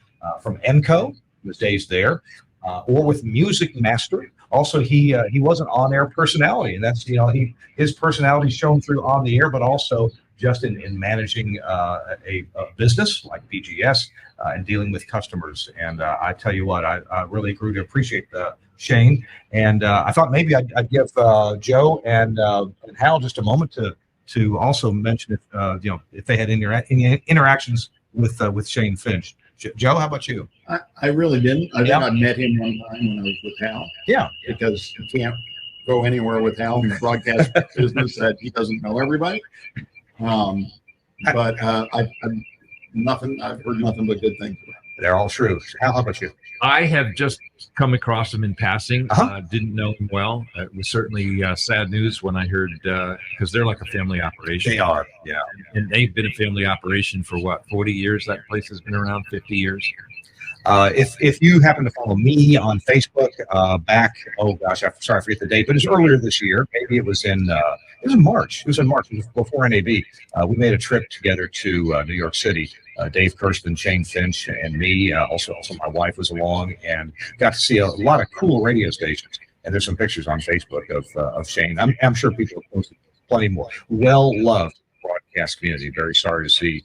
Enco, his days there, or with Music Master. Also, he was an on-air personality, and that's his personality shone through on the air, but also just in managing a business like BGS and dealing with customers. And I tell you what, I really grew to appreciate Shane. And I thought maybe I'd give Joe and Hal just a moment to also mention if they had any interactions with Shane Finch. Joe, how about you? I really didn't. I think I met him one time when I was with Hal. Yeah. Because you can't go anywhere with Hal in the broadcast business that he doesn't know everybody. But I've heard nothing but good things about him. They're all true. How about you? I have just come across him in passing. Didn't know him well. It was certainly sad news when I heard, because they're like a family operation. They are, yeah. And they've been a family operation for what, 40 years? That place has been around 50 years. If you happen to follow me on Facebook back, oh gosh, I'm sorry, I forget the date, but it was earlier this year. Maybe it was in March. It was before NAB. We made a trip together to New York City. Dave Kirsten, Shane Finch, and me. Also my wife was along, and got to see a lot of cool radio stations. And there's some pictures on Facebook of Shane. I'm sure people have posted plenty more. Well-loved broadcast community. Very sorry to see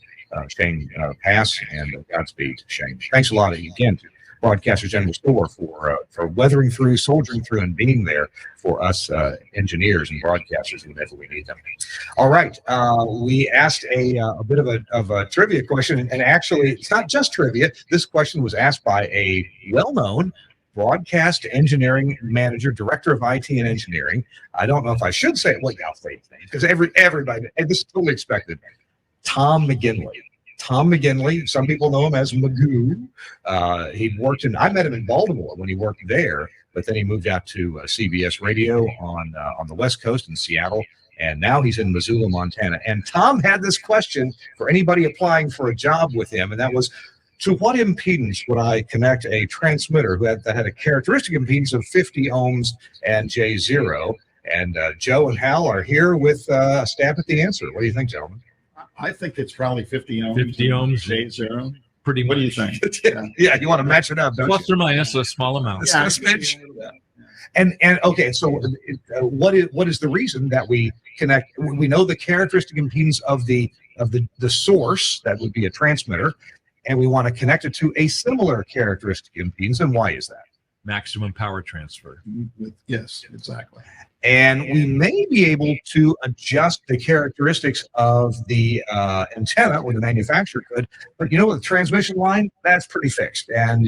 Shane pass, and Godspeed to Shane. Thanks a lot again to Broadcasters General Store for weathering through, soldiering through, and being there for us engineers and broadcasters whenever we need them. All right, we asked a bit of a trivia question, and actually, it's not just trivia. This question was asked by a well-known broadcast engineering manager, director of IT and engineering. I don't know if I should say it. Well, yeah, I'll say his name because everybody. And this is totally expected. Tom McGinley. Tom McGinley, some people know him as Magoo. He worked I met him in Baltimore when he worked there, but then he moved out to CBS Radio on the West Coast in Seattle, and now he's in Missoula, Montana. And Tom had this question for anybody applying for a job with him, and that was, to what impedance would I connect a transmitter that had a characteristic impedance of 50 ohms and J0? And Joe and Hal are here with a stab at the answer. What do you think, gentlemen? I think it's probably 50 ohms. 50 ohms. J0. Pretty much. What do you think? Yeah, you want to match it up, don't Plus you? or minus a small amount. Yeah. And okay, so what is the reason that we connect? We know the characteristic impedance of the source, that would be a transmitter, and we want to connect it to a similar characteristic impedance. And why is that? Maximum power transfer. Yes, exactly. And we may be able to adjust the characteristics of the antenna, or the manufacturer could, but the transmission line, that's pretty fixed. And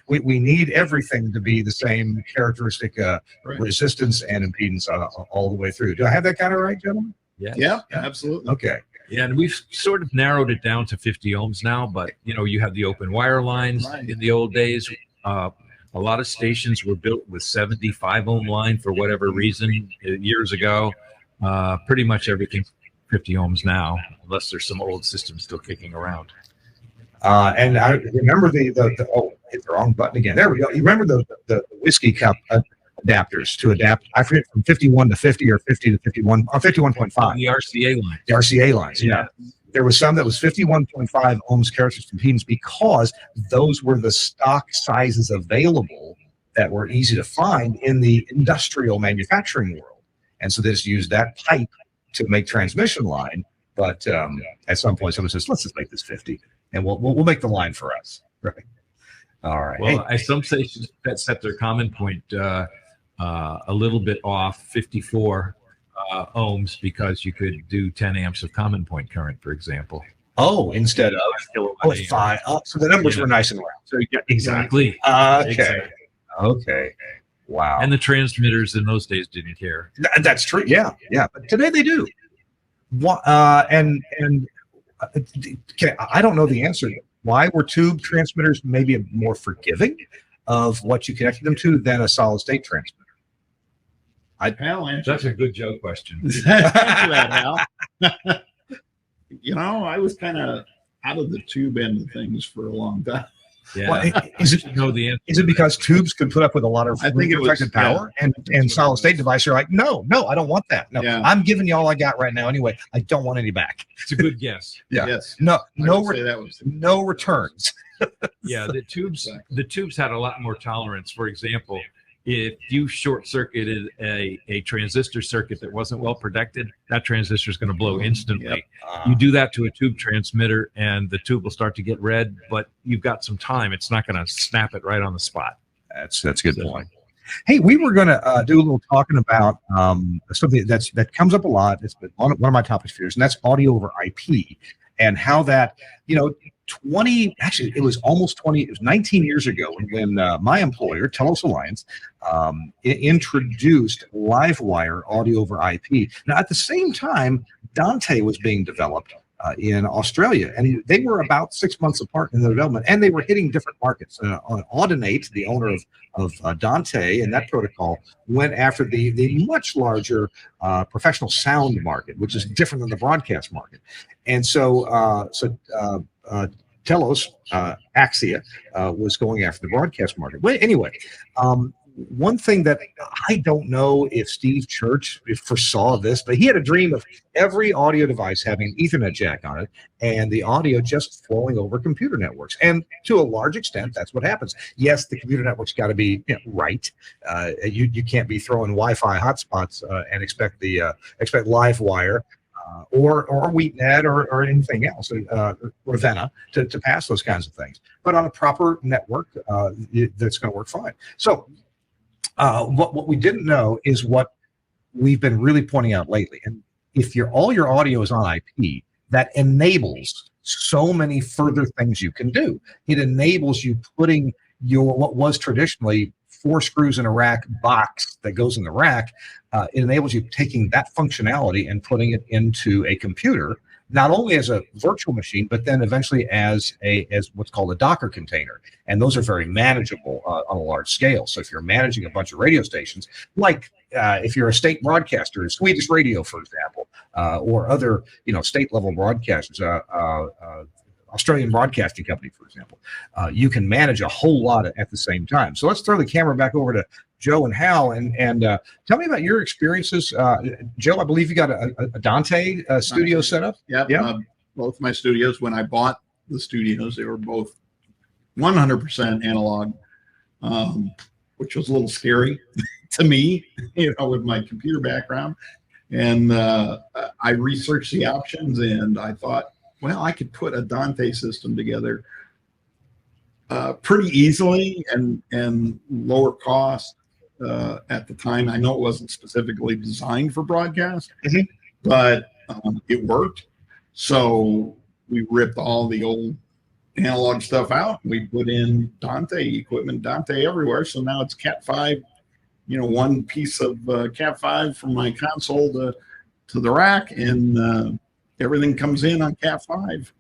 we need everything to be the same characteristic resistance and impedance all the way through. Do I have that kind of right, gentlemen? Yeah, absolutely. Okay. Yeah, and we've sort of narrowed it down to 50 ohms now, but you have the open wire lines. Right. In the old days. A lot of stations were built with 75 ohm line for whatever reason years ago. Pretty much everything's 50 ohms now, unless there's some old system still kicking around. And I remember hit the wrong button again. There we go. You remember the whiskey cup adapters to adapt. I forget, from 51 to 50 or 50 to 51 or 51.5. The RCA line. The RCA lines, yeah. There was some that was 51.5 ohms characteristic impedance because those were the stock sizes available that were easy to find in the industrial manufacturing world. And so they just used that pipe to make transmission line. But at some point, someone says, let's just make this 50 and we'll make the line for us. Right. All right. Well, some stations that set their common point a little bit off, 54 ohms, because you could do 10 amps of common point current, for example. Oh, instead of fine. Oh, so the numbers were nice and round. So yeah, exactly. Okay. Exactly. Okay. Wow. And the transmitters in those days didn't care. That's true. Yeah. Yeah. But today they do. I don't know the answer. Why were tube transmitters maybe more forgiving of what you connected them to than a solid state transmitter? That's a good joke question. Answer that, Hal. I was kind of out of the tube end of things for a long time. Yeah. Well, is it because tubes could put up with a lot of reflected power, and solid state devices are like, no, I don't want that. No, I'm giving you all I got right now anyway. I don't want any back. It's a good guess. Yeah. Yes. No returns. Yeah, the tubes had a lot more tolerance. For example, if you short-circuited a transistor circuit that wasn't well protected, that transistor is going to blow instantly. Yep. You do that to a tube transmitter, and the tube will start to get red, but you've got some time. It's not going to snap it right on the spot. That's a good point. Hey, we were going to do a little talking about something that comes up a lot. It's been one of my topics for years, and that's audio over IP, and how that, it was almost 20, it was 19 years ago when my employer, Telos Alliance, introduced LiveWire audio over IP. Now, at the same time, Dante was being developed in Australia, and they were about 6 months apart in the development, and they were hitting different markets. Audinate, the owner of Dante and that protocol, went after the much larger professional sound market, which is different than the broadcast market. And so Telos, Axia, was going after the broadcast market. Well, anyway, one thing that I don't know if Steve Church foresaw this, but he had a dream of every audio device having an Ethernet jack on it and the audio just flowing over computer networks. And to a large extent, that's what happens. Yes, the computer network's got to be right. You can't be throwing Wi-Fi hotspots and expect LiveWire or WheatNet or anything else, Ravenna, to pass those kinds of things. But on a proper network, that's going to work fine. So what we didn't know is what we've been really pointing out lately. And if all your audio is on IP, that enables so many further things you can do. It enables you putting what was traditionally 4 screws in a rack box that goes in the rack. It enables you taking that functionality and putting it into a computer, not only as a virtual machine, but then eventually as what's called a Docker container. And those are very manageable on a large scale. So if you're managing a bunch of radio stations, like if you're a state broadcaster, Swedish Radio, for example, or other state level broadcasters, Australian Broadcasting Company, for example, you can manage a whole lot at the same time. So let's throw the camera back over to Joe and Hal, and tell me about your experiences. Joe, I believe you got a Dante studio set up. Yeah. Both my studios, when I bought the studios, they were both 100% analog, which was a little scary to me, with my computer background. And I researched the options, and I thought, well, I could put a Dante system together pretty easily and lower cost at the time. I know it wasn't specifically designed for broadcast, but it worked. So we ripped all the old analog stuff out. We put in Dante equipment, Dante everywhere. So now it's Cat 5, one piece of Cat 5 from my console to the rack, and everything comes in on Cat 5,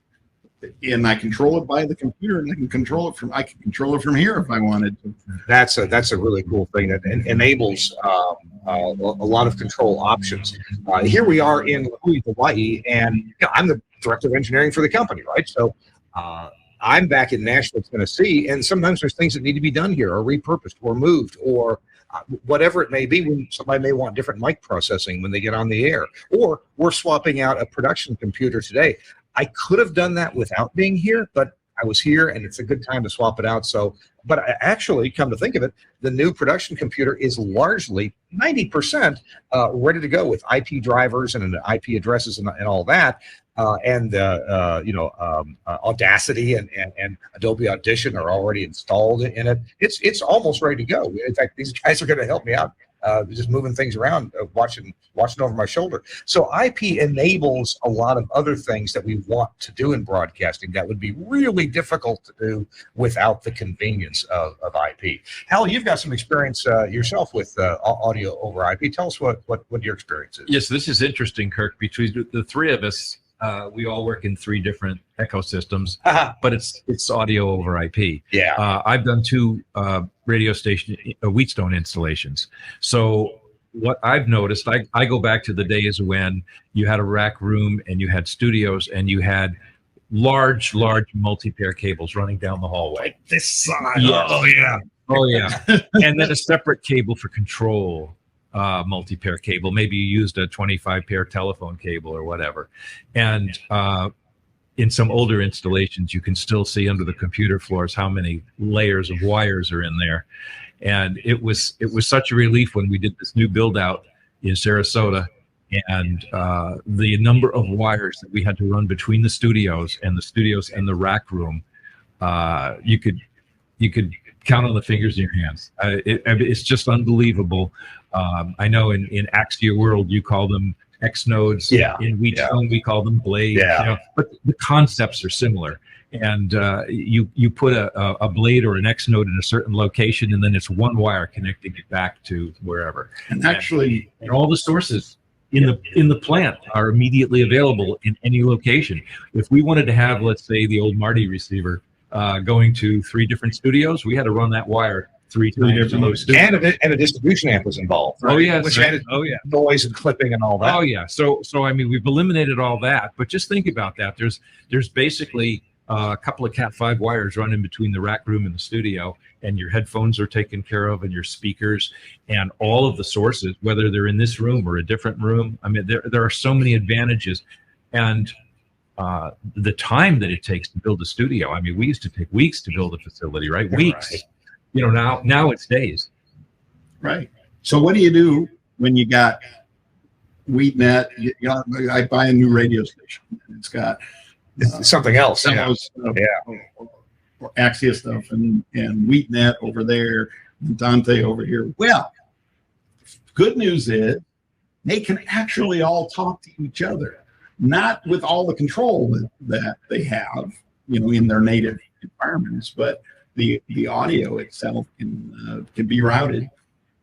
and I control it by the computer, and I can control it from here if I wanted to. That's a really cool thing that enables a lot of control options. Here we are in Hawaii, and I'm the director of engineering for the company, right? So I'm back in Nashville, Tennessee, and sometimes there's things that need to be done here, or repurposed, or moved, or whatever it may be, when somebody may want different mic processing when they get on the air, or we're swapping out a production computer today. I could have done that without being here, but I was here and it's a good time to swap it out. So, but I actually, come to think of it, the new production computer is largely 90% ready to go with IP drivers and IP addresses and all that. Audacity and Adobe Audition are already installed in it. It's almost ready to go. In fact, these guys are going to help me out, just moving things around, watching over my shoulder. So IP enables a lot of other things that we want to do in broadcasting that would be really difficult to do without the convenience of IP. Hal, you've got some experience yourself with audio over IP. Tell us what your experience is. Yes, this is interesting, Kirk. Between the three of us, we all work in three different ecosystems, but it's audio over IP. Yeah. I've done 2 radio station Wheatstone installations. So what I've noticed, I go back to the days when you had a rack room and you had studios and you had large multi-pair cables running down the hallway. Like this side. Yes. Oh yeah. And then a separate cable for control. Multi-pair cable. Maybe you used a 25-pair telephone cable or whatever. And in some older installations, you can still see under the computer floors how many layers of wires are in there. And it was such a relief when we did this new build out in Sarasota, and the number of wires that we had to run between the studios and the rack room, you could count on the fingers in your hands. It's just unbelievable. I know in Axia World, you call them X nodes. Yeah. In Wheatstone, we call them blades. Yeah. But the concepts are similar. And you put a blade or an X node in a certain location, and then it's one wire connecting it back to wherever. And actually, and all the sources in the plant are immediately available in any location. If we wanted to have, let's say, the old Marty receiver going to 3 different studios, we had to run that wire 3 times to those studios. And a distribution amp was involved. Right? Oh yeah, which added noise and clipping and all that. Oh yeah. So I mean, we've eliminated all that, but just think about that. There's basically a couple of Cat 5 wires running between the rack room and the studio, and your headphones are taken care of, and your speakers, and all of the sources, whether they're in this room or a different room. I mean, there are so many advantages, and the time that it takes to build a studio. I mean, we used to take weeks to build a facility, right? Weeks. Right. You know, now it's days. right. So what do you do when you got WheatNet? I buy a new radio station. And it's got It's something else. demos of Axia stuff and WheatNet over there, and Dante over here. Well, good news is they can actually all talk to each other, not with all the control that they have, in their native environments, but the audio itself can be routed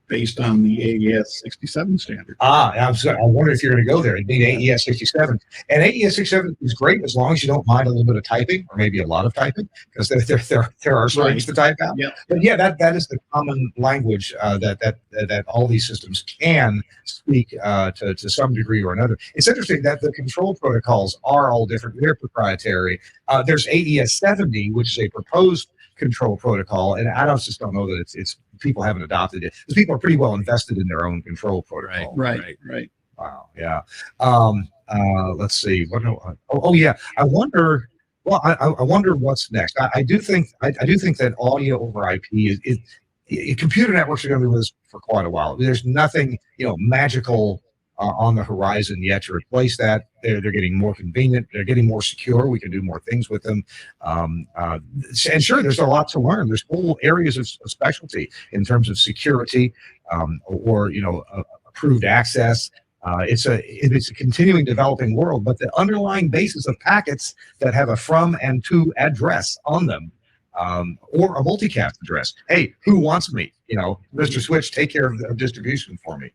based on the AES 67 standard. I wonder if you're going to go there. You need AES 67. And AES 67 is great as long as you don't mind a little bit of typing, or maybe a lot of typing, because there are strings to type out. Yeah. But yeah, that is the common language that all these systems can speak to some degree or another. It's interesting that the control protocols are all different. They're proprietary. There's AES 70, which is a proposed control protocol, and I just don't know that it's people haven't adopted it, because people are pretty well invested in their own control protocol. Right. Wow. Yeah. Let's see. Yeah. I wonder. Well, I wonder what's next. I do think that audio over IP is computer networks are going to be with us for quite a while. There's nothing magical on the horizon yet to replace that. They're getting more convenient. They're getting more secure. We can do more things with them. And sure, there's a lot to learn. There's whole areas of specialty in terms of security, or approved access. It's a continuing developing world, but the underlying basis of packets that have a from and to address on them, or a multicast address. Hey, who wants me? Mr. Switch, take care of distribution for me.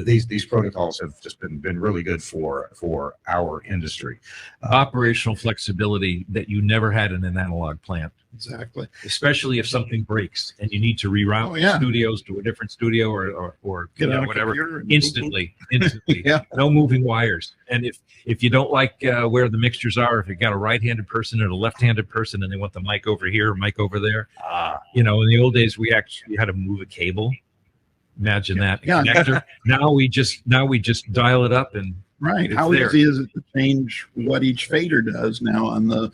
These protocols have just been really good for our industry. Operational flexibility that you never had in an analog plant. Exactly. Especially if something breaks and you need to reroute studios to a different studio or Get on a whatever computer and instantly. Yeah. No moving wires. And if you don't like where the mixtures are, if you got a right-handed person and a left-handed person and they want the mic over here or mic over there, in the old days we actually had to move a cable Imagine that. Yeah. Connector. Now we just dial it up and Right. it's How there. easy is it to change what each fader does now on the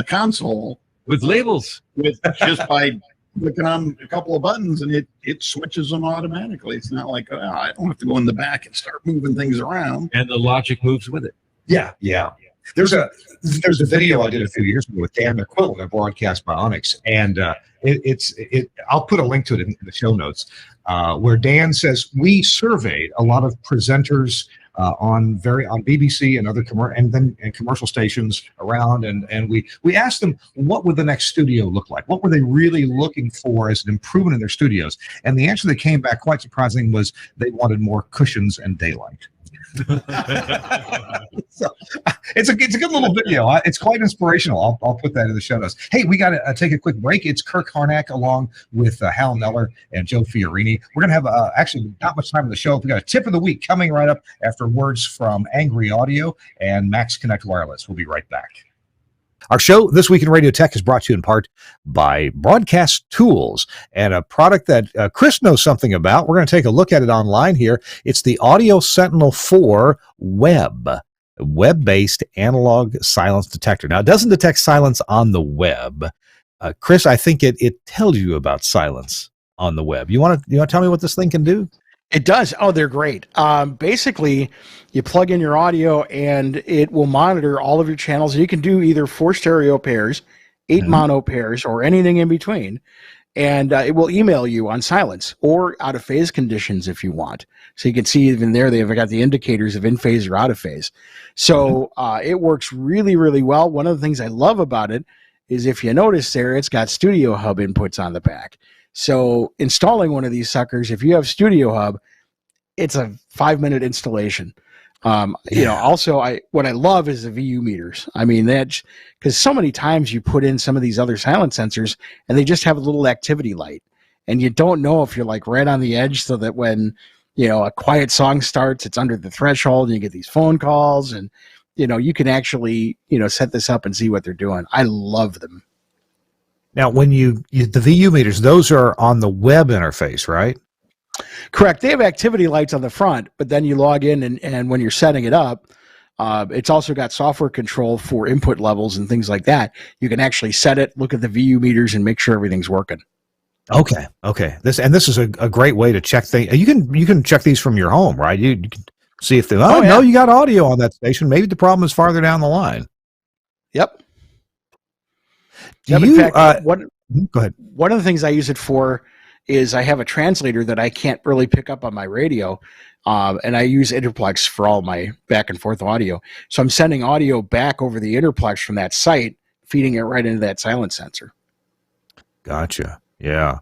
console with labels. with just by clicking on a couple of buttons, and it switches them automatically. It's not like I don't have to go in the back and start moving things around. And the logic moves with it. Yeah. There's a video I did a few years ago with Dan McQuillan of Broadcast Bionics, and I'll put a link to it in the show notes, where Dan says we surveyed a lot of presenters on BBC and other commercial stations around, and we asked them what would the next studio look like, what were they really looking for as an improvement in their studios, and the answer that came back quite surprising was they wanted more cushions and daylight. So it's a good little video. It's quite inspirational. I'll put that in the show notes. Hey, we got to take a quick break. It's Kirk Harnack along with Hal Neller and Joe Fiorini. We're going to have actually not much time in the show. We got a tip of the week coming right up after words from Angry Audio and Max Connect Wireless. We'll be right back. Our show This Week in Radio Tech is brought to you in part by Broadcast Tools, and a product that Chris knows something about. We're going to take a look at it online here. It's the Audio Sentinel 4 web-based analog silence detector. Now, it doesn't detect silence on the web. Chris, I think it tells you about silence on the web. You want to tell me what this thing can do? It does. Oh, they're great. Basically, you plug in your audio and it will monitor all of your channels. You can do either 4 stereo pairs, 8 mono pairs, or anything in between. And it will email you on silence or out of phase conditions if you want. So you can see even there, they've got the indicators of in phase or out of phase. So it works really, really well. One of the things I love about it is if you notice there, it's got Studio Hub inputs on the back. So installing one of these suckers, if you have Studio Hub, it's a 5-minute installation. Also, what I love is the VU meters. I mean, that's because so many times you put in some of these other silent sensors and they just have a little activity light, and you don't know if you're like right on the edge, so that when a quiet song starts, it's under the threshold, and you get these phone calls, and you can actually set this up and see what they're doing. I love them. Now, when the VU meters, those are on the web interface, right? Correct. They have activity lights on the front, but then you log in and when you're setting it up, it's also got software control for input levels and things like that. You can actually set it, look at the VU meters, and make sure everything's working. Okay. This is a great way to check things. You can check these from your home, right? You can see if no, you got audio on that station. Maybe the problem is farther down the line. Yep. Go ahead. One of the things I use it for is I have a translator that I can't really pick up on my radio, and I use Interplex for all my back and forth audio. So I'm sending audio back over the Interplex from that site, feeding it right into that silence sensor. Gotcha. Yeah.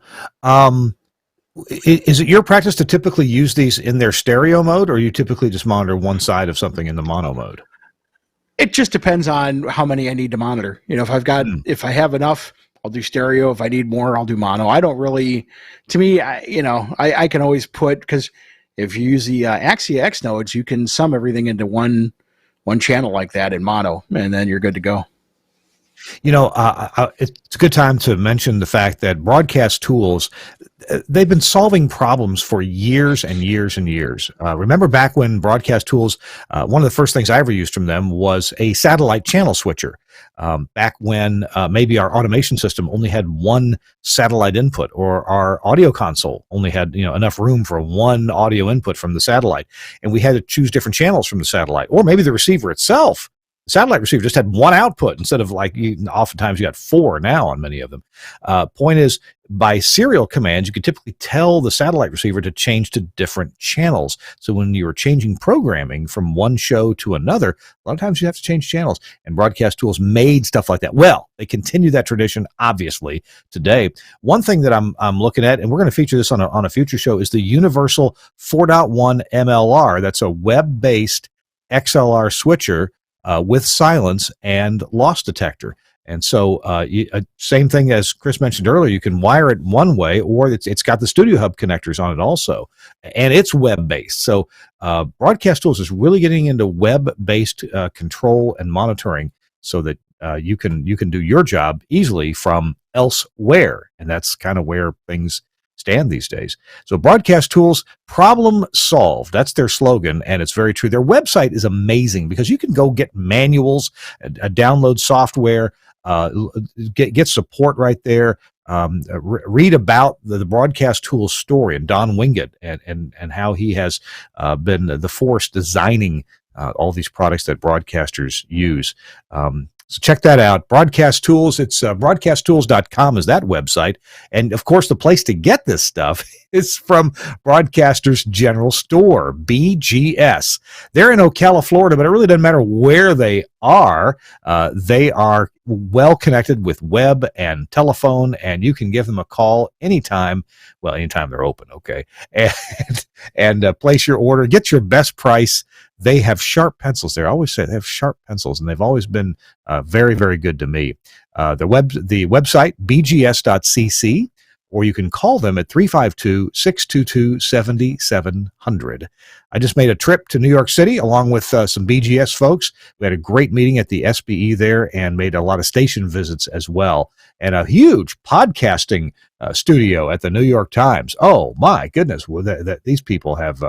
Is it your practice to typically use these in their stereo mode, or you typically just monitor one side of something in the mono mode? It just depends on how many I need to monitor. If I have enough, I'll do stereo. If I need more, I'll do mono. I don't really, to me, I can always put, because if you use the Axia X nodes, you can sum everything into one channel like that in mono, and then you're good to go. It's a good time to mention the fact that Broadcast Tools, they've been solving problems for years and years and years. Remember back when Broadcast Tools, one of the first things I ever used from them was a satellite channel switcher. Back when maybe our automation system only had one satellite input, or our audio console only had enough room for one audio input from the satellite, and we had to choose different channels from the satellite, or maybe the receiver itself. The satellite receiver just had one output instead of oftentimes you got 4 now on many of them. Point is, by serial commands, you could typically tell the satellite receiver to change to different channels. So when you were changing programming from one show to another, a lot of times you have to change channels, and Broadcast Tools made stuff like that. Well, they continue that tradition, obviously, today. One thing that I'm looking at, and we're going to feature this on a future show, is the Universal 4.1 MLR. That's a web-based XLR switcher with silence and loss detector. And so same thing as Chris mentioned earlier, you can wire it one way, or it's got the Studio Hub connectors on it also, and it's web-based. So Broadcast Tools is really getting into web-based control and monitoring, so that you can do your job easily from elsewhere, and that's kind of where things stand these days. So Broadcast Tools, problem solved. That's their slogan, and it's very true. Their website is amazing because you can go get manuals, download software, get support right there. Read about the Broadcast Tools story and Don Wingett and how he has been the force designing all these products that broadcasters use. So check that out. Broadcast Tools. It's broadcasttools.com is that website. And of course, the place to get this stuff is from Broadcasters General Store, BGS. They're in Ocala, Florida, but it really doesn't matter where they are. They are well connected with web and telephone, and you can give them a call anytime. Well, anytime they're open, okay? And place your order. Get your best price. They have sharp pencils there. I always say they have sharp pencils, and they've always been very, very good to me. The website, bgs.cc, or you can call them at 352-622-7700. I just made a trip to New York City along with some BGS folks. We had a great meeting at the SBE there and made a lot of station visits as well. And a huge podcasting studio at the New York Times. Oh, my goodness. These people have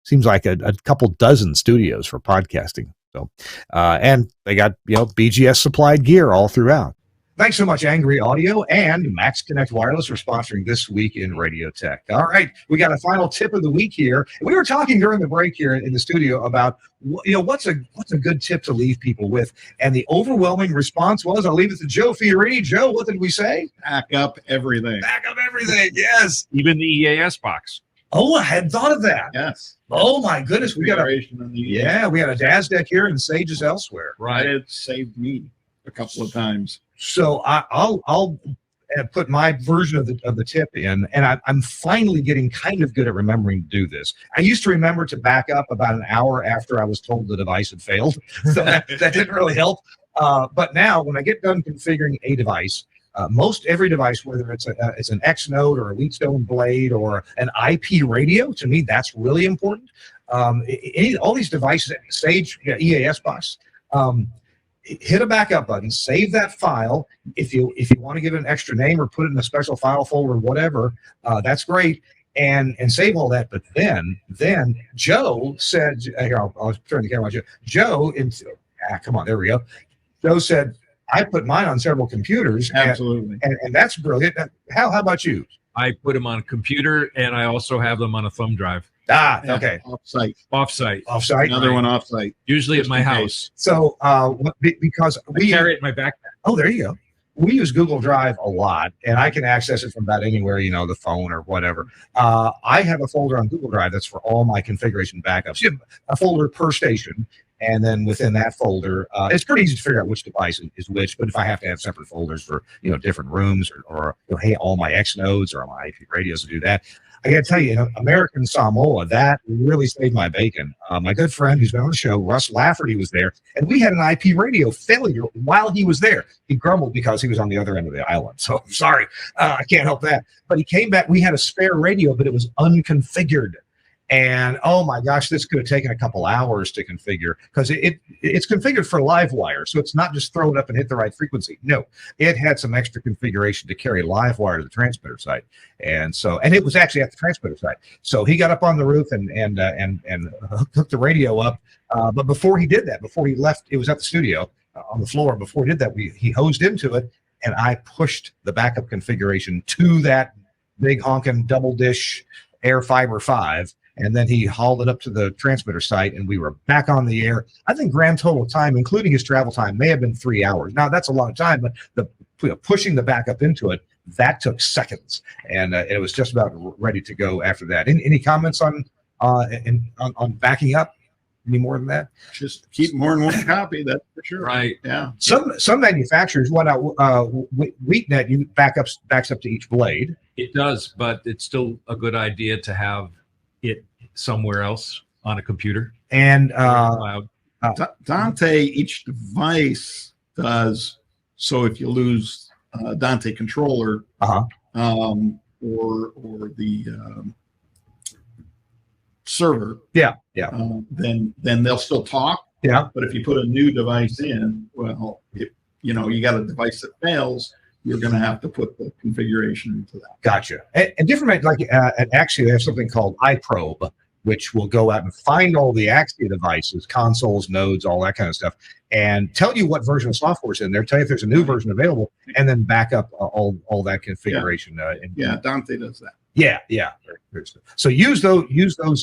seems like a couple dozen studios for podcasting. So, and they got, BGS supplied gear all throughout. Thanks so much, Angry Audio and Max Connect Wireless, for sponsoring This Week in Radio Tech. All right, we got a final tip of the week here. We were talking during the break here in the studio about, what's a good tip to leave people with, and the overwhelming response was, I'll leave it to Joe Fiorini. Joe, what did we say? Back up everything. Back up everything. Yes, even the EAS box. Oh, I hadn't thought of that. Yes. Oh my goodness, we had a DAS deck here and Sages elsewhere. Right. It saved me a couple of times. So I'll put my version of the tip in, and I'm finally getting kind of good at remembering to do this. I used to remember to back up about an hour after I was told the device had failed, so that didn't really help. But now, when I get done configuring a device, most every device, whether it's an X Node or a Wheatstone Blade or an IP radio, to me that's really important. All these devices, Sage, EAS box. Hit a backup button, save that file. If you want to give it an extra name or put it in a special file folder or whatever, that's great, and save all that. But then Joe said, here, I'll turn the camera on Joe. Joe, come on, there we go. Joe said, I put mine on several computers. Absolutely. And that's brilliant. How about you? I put them on a computer, and I also have them on a thumb drive. Okay. Offsite. Another one offsite. Usually at my house. So because we carry it in my backpack. Oh, there you go. We use Google Drive a lot, and I can access it from about anywhere, the phone or whatever. I have a folder on Google Drive that's for all my configuration backups. You have a folder per station, and then within that folder, it's pretty easy to figure out which device is which. But if I have to have separate folders for different rooms or hey, all my X nodes or my IP radios to do that, I got to tell you, American Samoa, that really saved my bacon. My good friend who's been on the show, Russ Lafferty, was there, and we had an IP radio failure while he was there. He grumbled because he was on the other end of the island. So I'm sorry, I can't help that. But he came back. We had a spare radio, but it was unconfigured. And oh my gosh, this could have taken a couple hours to configure because it's configured for live wire. So it's not just throw it up and hit the right frequency. No, it had some extra configuration to carry live wire to the transmitter site. And it was actually at the transmitter site. So he got up on the roof and hooked the radio up. But before he did that, before he left, it was at the studio on the floor. Before he did that, he hosed into it, and I pushed the backup configuration to that big honking double dish Air Fiber 5. And then he hauled it up to the transmitter site, and we were back on the air. I think grand total time, including his travel time, may have been 3 hours. Now, that's a lot of time, but pushing the backup into it, that took seconds. And it was just about ready to go after that. Any comments on backing up? Any more than that? Just keep more than one copy, that's for sure. Right. Yeah. Some manufacturers, WheatNet, backs up to each blade. It does, but it's still a good idea to have it somewhere else on a computer. And Dante, each device does. So if you lose Dante controller, or the server, then they'll still talk. Yeah. But if you put a new device in, well, you got a device that fails, you're going to have to put the configuration into that. Gotcha. And different, like, and actually, they have something called iProbe, which will go out and find all the Axia devices, consoles, nodes, all that kind of stuff, and tell you what version of software is in there, tell you if there's a new version available, and then back up all that configuration. Yeah, Dante does that. Yeah. So use those.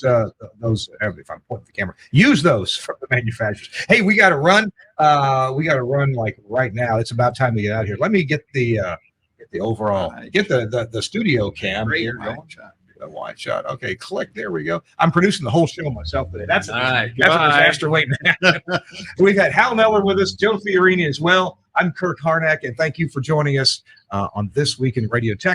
If I'm pointing the camera, use those from the manufacturers. Hey, we got to run. Like right now. It's about time to get out of here. Let me get the overall, get the studio cam here. A wide shot. Okay, click. There we go. I'm producing the whole show myself today. That's a disaster waiting to happen. We've had Hal Neller with us, Joe Fiorini as well. I'm Kirk Harnack, and thank you for joining us on This Week in Radio Tech.